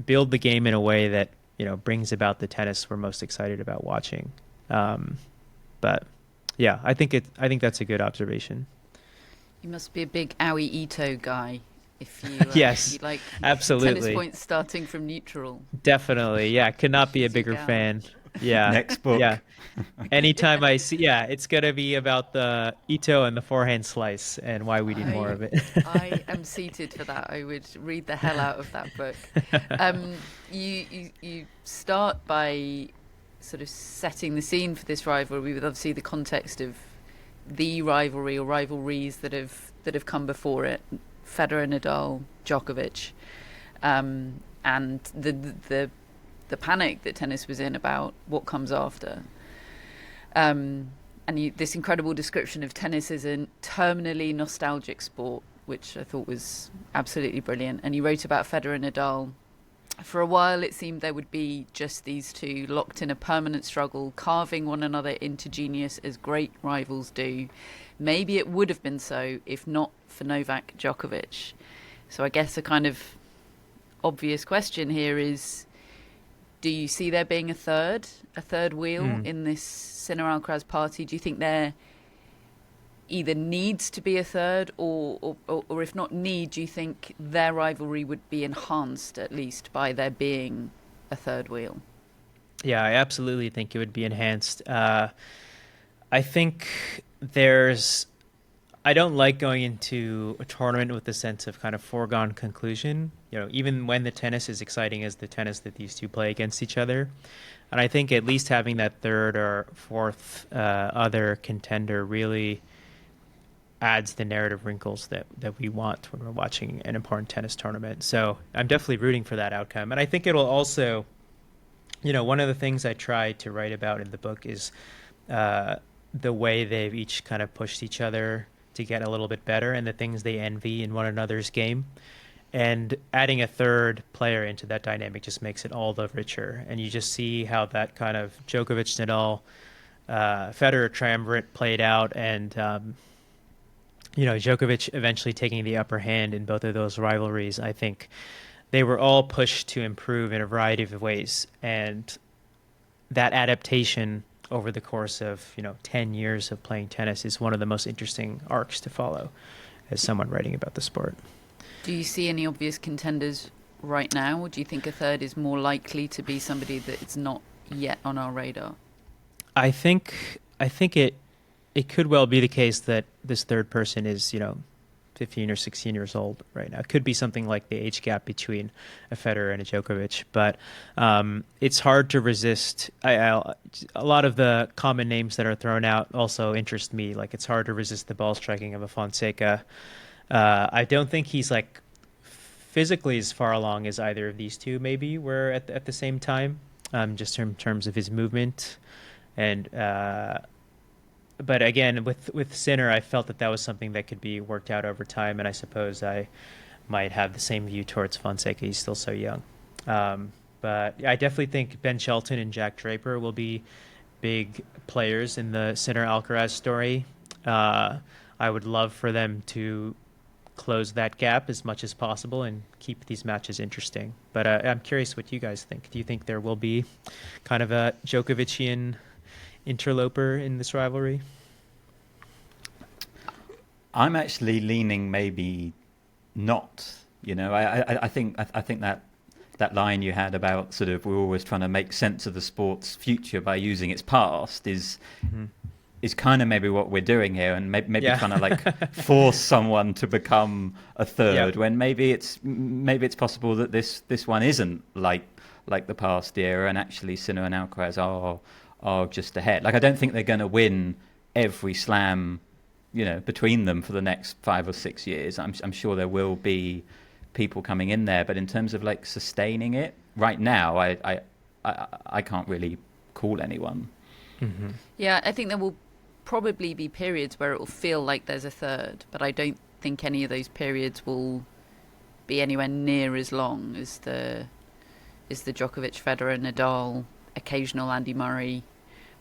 build the game in a way that, you know, brings about the tennis we're most excited about watching. But yeah, I think that's a good observation. You must be a big Aoi Ito guy if you, Yes, you like absolutely. tennis points starting from neutral. Definitely. Yeah, could not be a bigger fan. Yeah. Next book. Yeah. Anytime I see, yeah, it's going to be about the Ito and the forehand slice and why we need more of it. I am seated for that. I would read the hell out of that book. You start by sort of setting the scene for this rivalry with obviously the context of the rivalry or rivalries that have come before it: Federer, Nadal, Djokovic, and the panic that tennis was in about what comes after. And this incredible description of tennis as a terminally nostalgic sport, which I thought was absolutely brilliant. And you wrote about Federer and Nadal. For a while, it seemed there would be just these two locked in a permanent struggle, carving one another into genius as great rivals do. Maybe it would have been so if not for Novak Djokovic. So I guess a kind of obvious question here is, do you see there being a third wheel in this Sinner-Alcaraz party? Do you think there either needs to be a third, or if not need, do you think their rivalry would be enhanced at least by there being a third wheel? Yeah, I absolutely think it would be enhanced. I think I don't like going into a tournament with the sense of kind of foregone conclusion, you know, even when the tennis is exciting as the tennis that these two play against each other. And I think at least having that third or fourth other contender really adds the narrative wrinkles that we want when we're watching an important tennis tournament. So I'm definitely rooting for that outcome. And I think it'll also, you know, one of the things I try to write about in the book is the way they've each kind of pushed each other to get a little bit better and the things they envy in one another's game. And adding a third player into that dynamic just makes it all the richer. And you just see how that kind of Djokovic, Nadal, Federer triumvirate played out, and you know, Djokovic eventually taking the upper hand in both of those rivalries. I think they were all pushed to improve in a variety of ways, and that adaptation over the course of, you know, 10 years of playing tennis is one of the most interesting arcs to follow as someone writing about the sport. Do you see any obvious contenders right now, or do you think a third is more likely to be somebody that is not yet on our radar? I think it could well be the case that this third person is, you know, 15 or 16 years old right now. It could be something like the age gap between a Federer and a Djokovic, but it's hard to resist. A lot of the common names that are thrown out also interest me. Like, it's hard to resist the ball striking of a Fonseca. I don't think he's like physically as far along as either of these two maybe were at the same time, just in terms of his movement. And but again, with Sinner, I felt that was something that could be worked out over time, and I suppose I might have the same view towards Fonseca. He's still so young. But I definitely think Ben Shelton and Jack Draper will be big players in the Sinner-Alcaraz story. I would love for them to close that gap as much as possible and keep these matches interesting. But I'm curious what you guys think. Do you think there will be kind of a Djokovician interloper in this rivalry? I'm actually leaning maybe not. You know, I think that line you had about sort of we're always trying to make sense of the sport's future by using its past is kind of maybe what we're doing here, and maybe trying to like force someone to become a third when maybe it's possible that this one isn't like the past era, and actually Sinner and Alcaraz are just ahead. Like, I don't think they're going to win every slam, you know, between them for the next 5 or 6 years. I'm sure there will be people coming in there, but in terms of like sustaining it right now, I can't really call anyone. Mm-hmm. Yeah, I think there will probably be periods where it will feel like there's a third, but I don't think any of those periods will be anywhere near as long as the Djokovic, Federer, Nadal, occasional Andy Murray,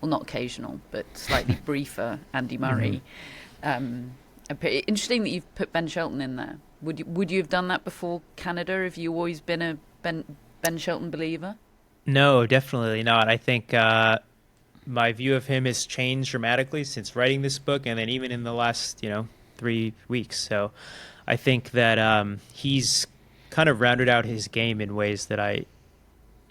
well, not occasional, but slightly briefer Andy Murray. Interesting that you've put Ben Shelton in there. Would you have done that before Canada? Have you always been a Ben Shelton believer? No, definitely not. I think my view of him has changed dramatically since writing this book, and then even in the last 3 weeks. So I think that he's kind of rounded out his game in ways that I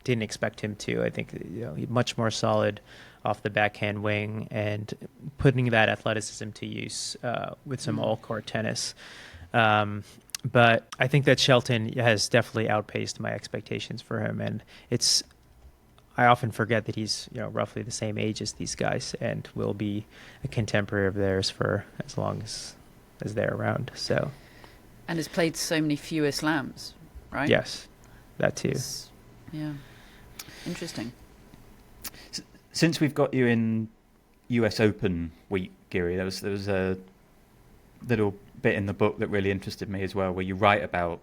didn't expect him to. I think he's much more solid off the backhand wing and putting that athleticism to use with some all-court tennis. But I think that Shelton has definitely outpaced my expectations for him, and I often forget that he's roughly the same age as these guys and will be a contemporary of theirs for as long as they're around. So, and has played so many fewer slams, right? Yes, that too. Yeah, interesting. Since we've got you in US Open week, Giri, there was a little bit in the book that really interested me as well, where you write about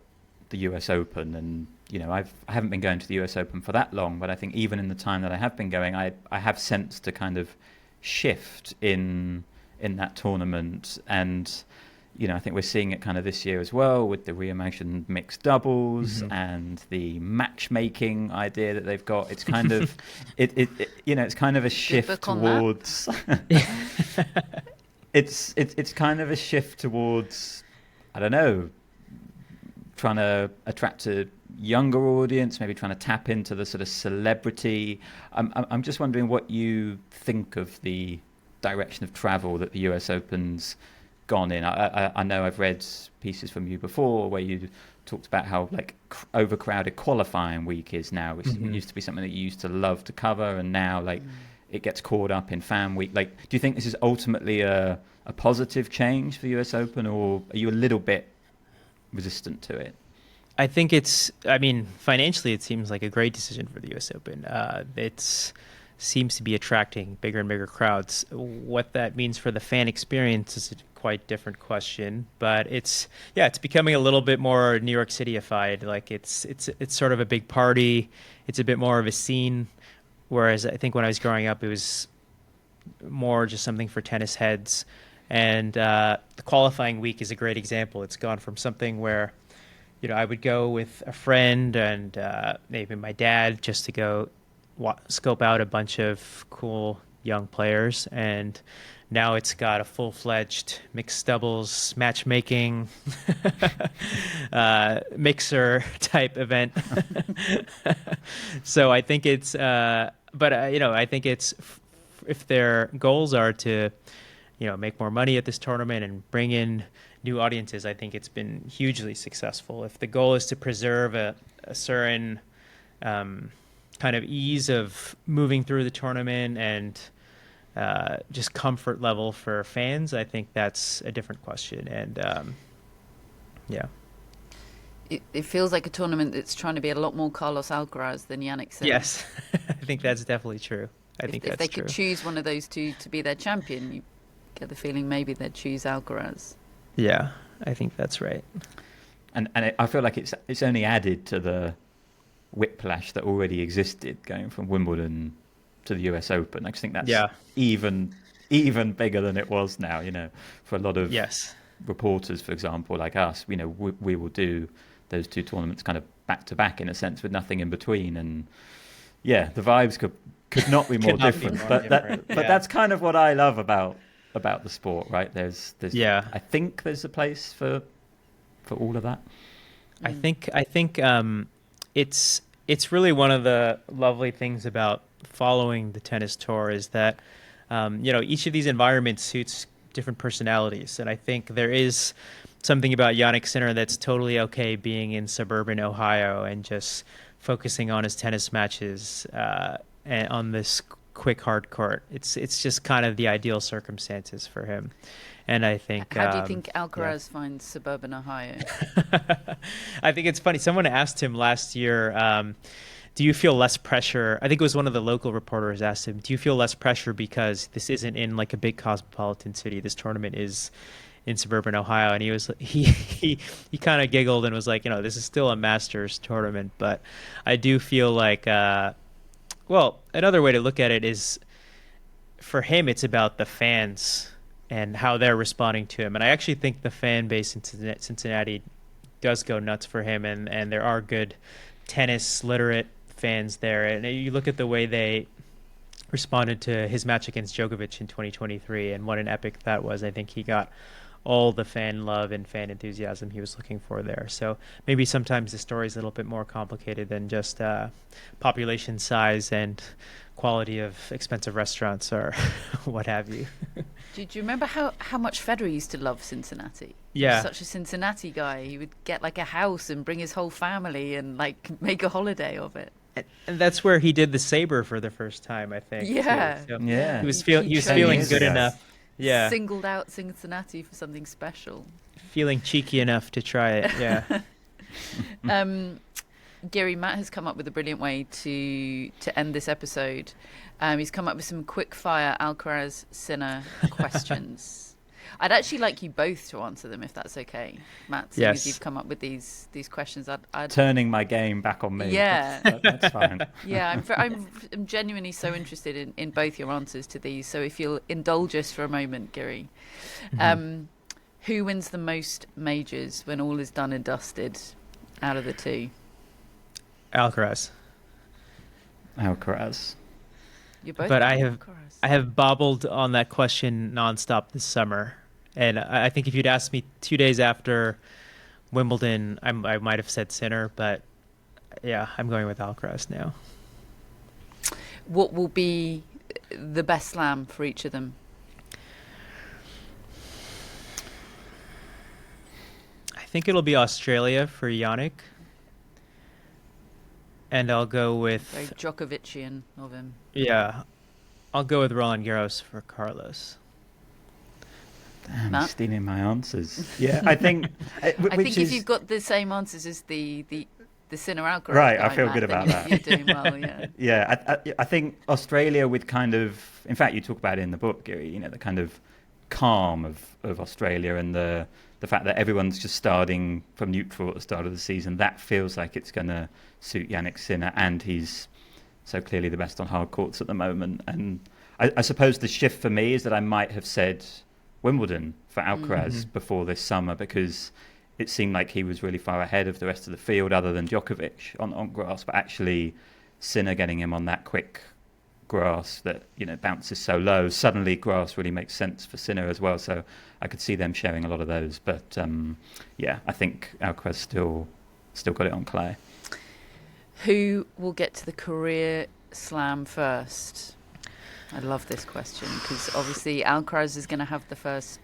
the US Open, and I haven't been going to the US Open for that long, but I think even in the time that I have been going, I have sensed a kind of shift in that tournament, and I think we're seeing it kind of this year as well with the reimagined mixed doubles and the matchmaking idea that they've got. It's kind of it's kind of a shift towards it's kind of a shift towards, I don't know, trying to attract a younger audience, maybe trying to tap into the sort of celebrity. I'm just wondering what you think of the direction of travel that the US Open's gone in. I know I've read pieces from you before where you talked about how overcrowded qualifying week is now, which used to be something that you used to love to cover, and now it gets caught up in fan week. Do you think this is ultimately a positive change for the US Open, or are you a little bit resistant to it? I think financially it seems like a great decision for the US Open. It seems to be attracting bigger and bigger crowds. What that means for the fan experience is a quite different question, but it's becoming a little bit more New York City-ified. It's sort of a big party. It's a bit more of a scene, whereas I think when I was growing up, it was more just something for tennis heads. And the qualifying week is a great example. It's gone from something where I would go with a friend and maybe my dad just to go scope out a bunch of cool young players, and now it's got a full-fledged mixed doubles matchmaking mixer type event. So I think it's I think it's, if their goals are to make more money at this tournament and bring in new audiences, I think it's been hugely successful. If the goal is to preserve a certain kind of ease of moving through the tournament and just comfort level for fans, I think that's a different question. And it feels like a tournament that's trying to be a lot more Carlos Alcaraz than Jannik Sinner. Yes, I think that's definitely true. If they could choose one of those two to be their champion, you get the feeling maybe they'd choose Alcaraz. Yeah, I think that's right. And I feel like it's only added to the whiplash that already existed going from Wimbledon to the US Open. I just think that's even bigger than it was now, for a lot of reporters, for example, like us, we will do those two tournaments kind of back to back in a sense with nothing in between. And the vibes could not be more different. But that's kind of what I love about the sport, right? There's I think there's a place for all of that. I think it's really one of the lovely things about following the tennis tour is that each of these environments suits different personalities, and I think there is something about Jannik Sinner that's totally okay being in suburban Ohio and just focusing on his tennis matches and on this quick hard court. It's just kind of the ideal circumstances for him. And I think how do you think Alcaraz finds suburban Ohio? I think it's funny, someone asked him last year, do you feel less pressure? I think it was one of the local reporters asked him, do you feel less pressure because this isn't in like a big cosmopolitan city? This tournament is in suburban Ohio, and he kind of giggled and was like, this is still a Masters tournament, but I do feel like, well, another way to look at it is, for him, it's about the fans and how they're responding to him, and I actually think the fan base in Cincinnati does go nuts for him, and there are good tennis literate fans there, and you look at the way they responded to his match against Djokovic in 2023 and what an epic that was. I think he got all the fan love and fan enthusiasm he was looking for there. So maybe sometimes the story is a little bit more complicated than just population size and quality of expensive restaurants or what have you. Do you remember how much Federer used to love Cincinnati? Yeah. He was such a Cincinnati guy. He would get like a house and bring his whole family and like make a holiday of it. And that's where he did the saber for the first time, I think. Yeah. So Yeah. He was feeling good enough. Yeah. Singled out Cincinnati for something special. Feeling cheeky enough to try it. Yeah. Giri, Matt has come up with a brilliant way to end this episode. He's come up with some quick-fire Alcaraz-Sinner questions. I'd actually like you both to answer them, if that's okay, Matt. Seeing as you've come up with these questions, I'd turning my game back on me. Yeah, that's fine. Yeah, I'm genuinely so interested in both your answers to these. So if you'll indulge us for a moment, Giri, who wins the most majors when all is done and dusted out of the two? Alcaraz. You're both. But I have bobbled on that question nonstop this summer, and I think if you'd asked me 2 days after Wimbledon, I might have said Sinner, but yeah, I'm going with Alcaraz now. What will be the best slam for each of them? I think it'll be Australia for Jannik. And I'll go with... Very Djokovician of him. Yeah. I'll go with Roland Garros for Carlos. Damn, Matt? stealing my answers. Yeah, I think... I think if you've got the same answers as the Sinner Alcaraz right, guy, I feel Matt, good about that. You're doing well, yeah. Yeah, I think Australia with kind of... In fact, you talk about it in the book, Giri, the kind of calm of Australia and the fact that everyone's just starting from neutral at the start of the season. That feels like it's going to suit Jannik Sinner, and he's so clearly the best on hard courts at the moment. And I suppose the shift for me is that I might have said Wimbledon for Alcaraz before this summer, because it seemed like he was really far ahead of the rest of the field other than Djokovic on grass, but actually Sinner getting him on that quick grass that bounces so low, suddenly grass really makes sense for Sinner as well. So I could see them sharing a lot of those, but yeah, I think Alcaraz still got it on clay. Who will get to the career slam first? I love this question because obviously Alcaraz is going to have the first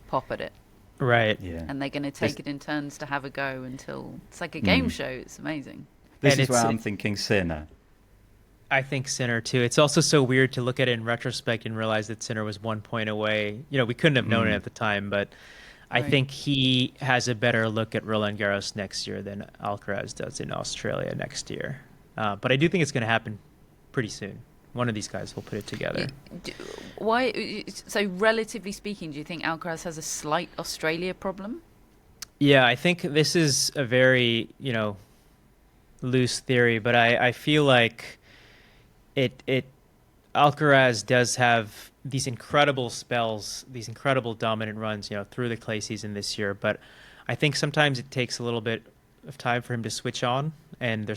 pop at it. Right. Yeah. And they're going to take it in turns to have a go until it's like a game show. It's amazing. This is where I'm thinking Sinner. I think Sinner too. It's also so weird to look at it in retrospect and realize that Sinner was 1 point away. We couldn't have known it at the time, but I think he has a better look at Roland Garros next year than Alcaraz does in Australia next year. But I do think it's going to happen pretty soon. One of these guys will put it together. Why? So relatively speaking, do you think Alcaraz has a slight Australia problem? Yeah, I think this is a very, loose theory, but I feel like Alcaraz does have these incredible spells, these incredible dominant runs, through the clay season this year. But I think sometimes it takes a little bit of time for him to switch on, and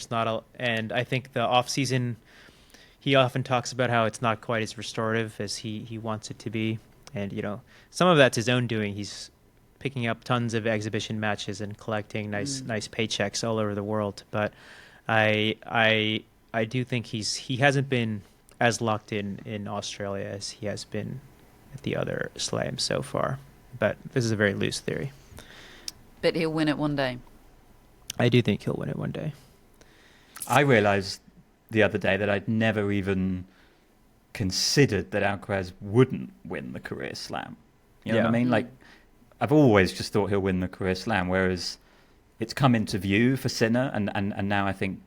and I think the off season, he often talks about how it's not quite as restorative as he wants it to be, and some of that's his own doing. He's picking up tons of exhibition matches and collecting nice paychecks all over the world. But I do think he hasn't been as locked in Australia as he has been at the other slams so far. But this is a very loose theory. But he'll win it one day. I do think he'll win it one day. I realised the other day that I'd never even considered that Alcaraz wouldn't win the career slam. You know what I mean? Like, I've always just thought he'll win the career slam, whereas it's come into view for Sinner, and now I think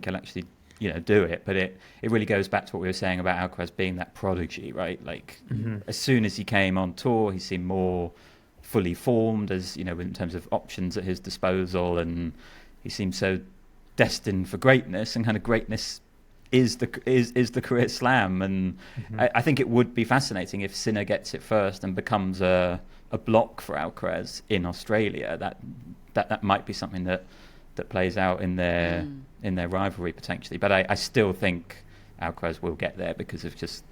he'll actually do it. But it really goes back to what we were saying about Alcaraz being that prodigy, right? Like as soon as he came on tour, he seemed more fully formed, as you know, in terms of options at his disposal, and he seems so destined for greatness, and kind of greatness is the career slam. And I think it would be fascinating if Sinner gets it first and becomes a block for Alcaraz in Australia. That might be something that plays out in their rivalry potentially. But I still think Alcaraz will get there because of just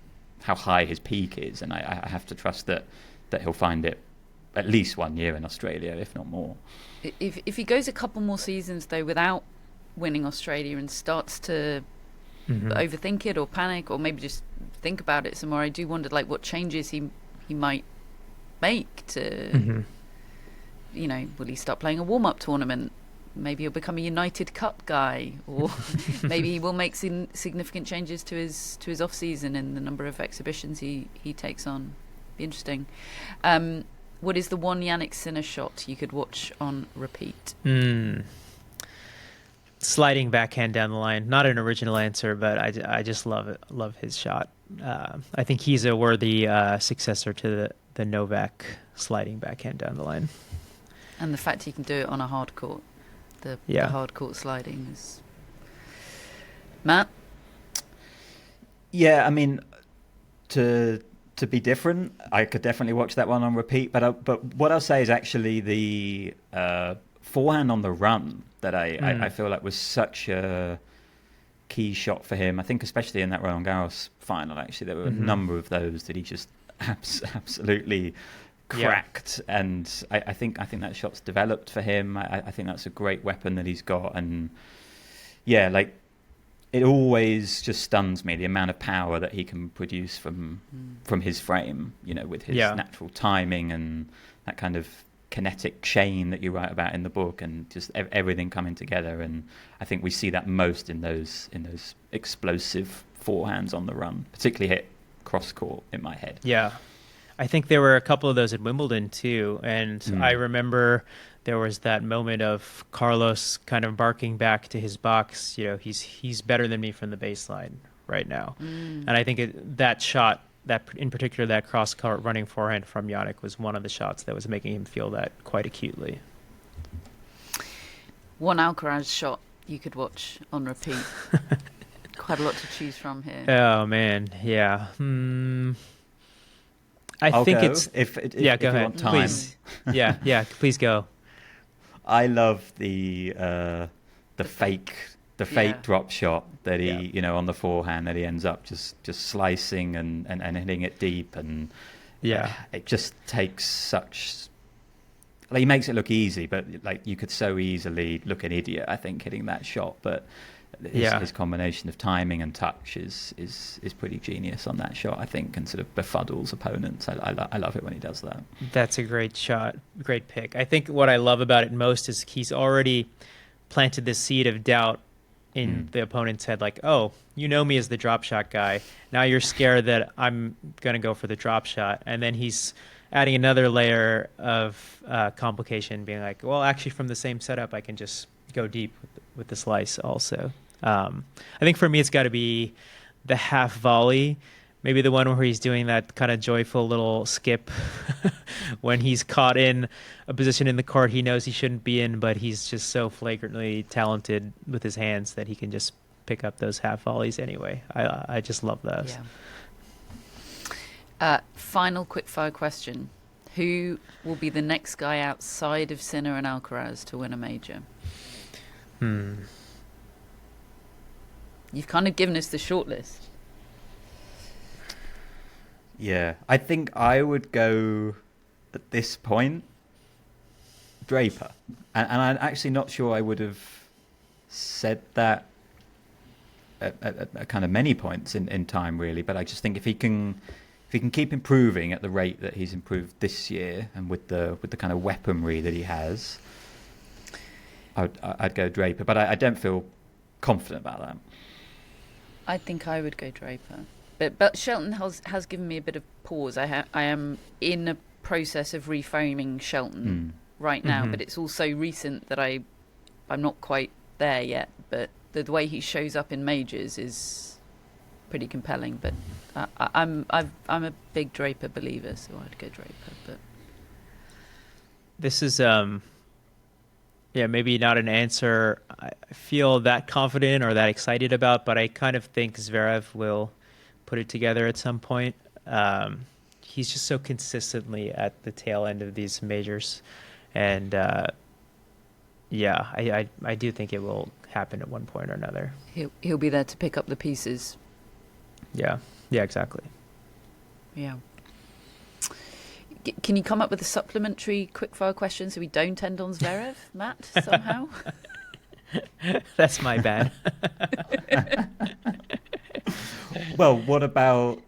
how high his peak is, and I have to trust that he'll find it at least 1 year in Australia, if not more. If he goes a couple more seasons though without winning Australia and starts to overthink it or panic or maybe just think about it some more, I do wonder like what changes he might make to you know, will he start playing a warm-up tournament? Maybe he'll become a United Cup guy, or maybe he will make significant changes to his off season and the number of exhibitions he takes on. Be interesting. What is the one Jannik Sinner shot you could watch on repeat? Sliding backhand down the line. Not an original answer, but I just love it. Love his shot. I think he's a worthy successor to the Novak sliding backhand down the line. And the fact he can do it on a hard court, the hard court sliding is. Matt? Yeah, I mean, to be different, I could definitely watch that one on repeat. But what I'll say is actually the forehand on the run that I feel like was such a key shot for him. I think especially in that Roland Garros final, actually, there were a number of those that he just absolutely cracked. And I think that shot's developed for him. I think that's a great weapon that he's got. And yeah, like, it always just stuns me the amount of power that he can produce from his frame, you know, with his natural timing and that kind of kinetic chain that you write about in the book, and just everything coming together. And I think we see that most in those explosive forehands on the run, particularly hit cross court in my head. Yeah, I think there were a couple of those at Wimbledon too, and I remember there was that moment of Carlos kind of barking back to his box, you know, he's better than me from the baseline right now. And I think that shot, that in particular, that cross-court running forehand from Jannik was one of the shots that was making him feel that quite acutely. One Alcaraz shot you could watch on repeat. Quite a lot to choose from here. Oh, man, yeah. I'll think go it's... if go you ahead. want time. Please. yeah, please go. I love the fake drop shot that he, you know, on the forehand that he ends up just slicing and hitting it deep, and it just takes such. Like, he makes it look easy, but like you could so easily look an idiot, I think, hitting that shot. But his combination of timing and touch is pretty genius on that shot, I think, and sort of befuddles opponents. I love it when he does that. That's a great shot, great pick. I think what I love about it most is he's already planted this seed of doubt in the opponent's head, like, oh, you know me as the drop shot guy. Now you're scared that I'm going to go for the drop shot. And then he's adding another layer of complication, being like, well, actually, from the same setup, I can just go deep with the slice also. I think for me, it's got to be the half volley, maybe the one where he's doing that kind of joyful little skip when he's caught in a position in the court he knows he shouldn't be in, but he's just so flagrantly talented with his hands that he can just pick up those half volleys anyway. I just love those. Yeah. Final quickfire question. Who will be the next guy outside of Sinner and Alcaraz to win a major? You've kind of given us the shortlist. Yeah, I think I would go at this point Draper, and I'm actually not sure I would have said that at kind of many points in time, really. But I just think if he can keep improving at the rate that he's improved this year, and with the kind of weaponry that he has, I'd go Draper. But I don't feel confident about that. I think I would go Draper. But Shelton has given me a bit of pause. I am in a process of reframing Shelton right now, but it's also recent that I'm not quite there yet. But the way he shows up in majors is pretty compelling. But I'm a big Draper believer, so I'd go Draper. But this is maybe not an answer I feel that confident or that excited about, but I kind of think Zverev will put it together at some point. He's just so consistently at the tail end of these majors, and I do think it will happen at one point or another. He'll be there to pick up the pieces. Yeah, exactly. Yeah. Can you come up with a supplementary quickfire question so we don't end on Zverev, Matt, somehow? That's my bad. Well, what about,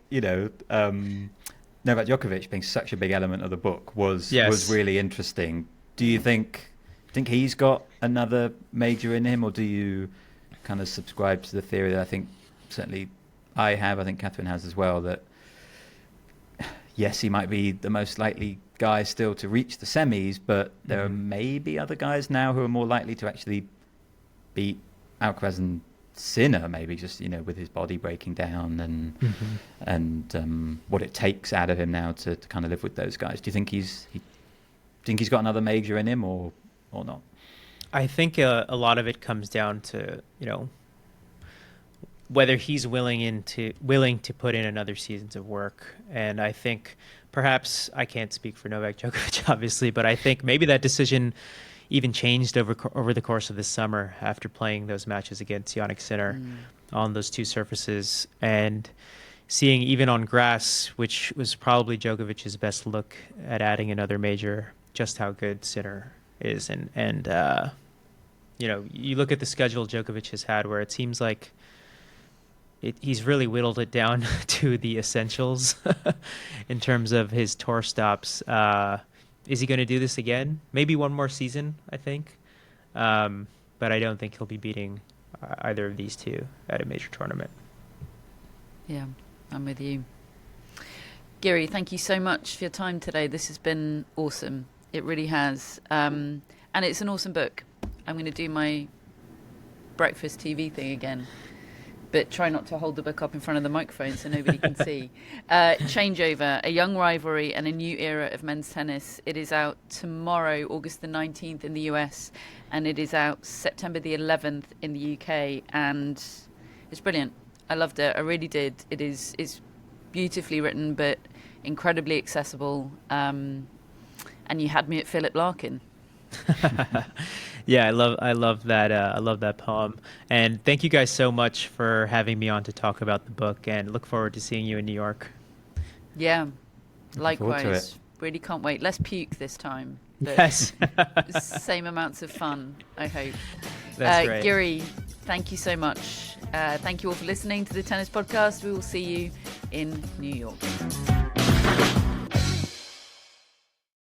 Novak Djokovic being such a big element of the book was really interesting. Do you think he's got another major in him, or do you kind of subscribe to the theory that I think certainly I think Catherine has as well, that yes, he might be the most likely guy still to reach the semis, but there are maybe other guys now who are more likely to actually beat Alcaraz and Sinner, maybe just, with his body breaking down and what it takes out of him now to kind of live with those guys. Do you think he's got another major in him or not? I think a lot of it comes down to, whether he's willing to put in another seasons of work. And I think perhaps, I can't speak for Novak Djokovic, obviously, but I think maybe that decision even changed over the course of this summer after playing those matches against Jannik Sinner on those two surfaces, and seeing even on grass, which was probably Djokovic's best look at adding another major, just how good Sinner is. And you look at the schedule Djokovic has had, where it seems like he's really whittled it down to the essentials in terms of his tour stops. Is he going to do this again? Maybe one more season, I think. But I don't think he'll be beating either of these two at a major tournament. Yeah, I'm with you. Giri, thank you so much for your time today. This has been awesome. It really has. And it's an awesome book. I'm going to do my breakfast TV thing again, but try not to hold the book up in front of the microphone so nobody can see. Changeover, a young rivalry and a new era of men's tennis. It is out tomorrow, August the 19th in the US, and it is out September the 11th in the UK, and it's brilliant. I loved it. I really did. It's beautifully written, but incredibly accessible. And you had me at Philip Larkin. Yeah, I love that. I love that poem. And thank you guys so much for having me on to talk about the book, and look forward to seeing you in New York. Yeah, likewise. Really can't wait. Less puke this time. Yes. Same amounts of fun, I hope. That's great. Giri, thank you so much. Thank you all for listening to the Tennis Podcast. We will see you in New York.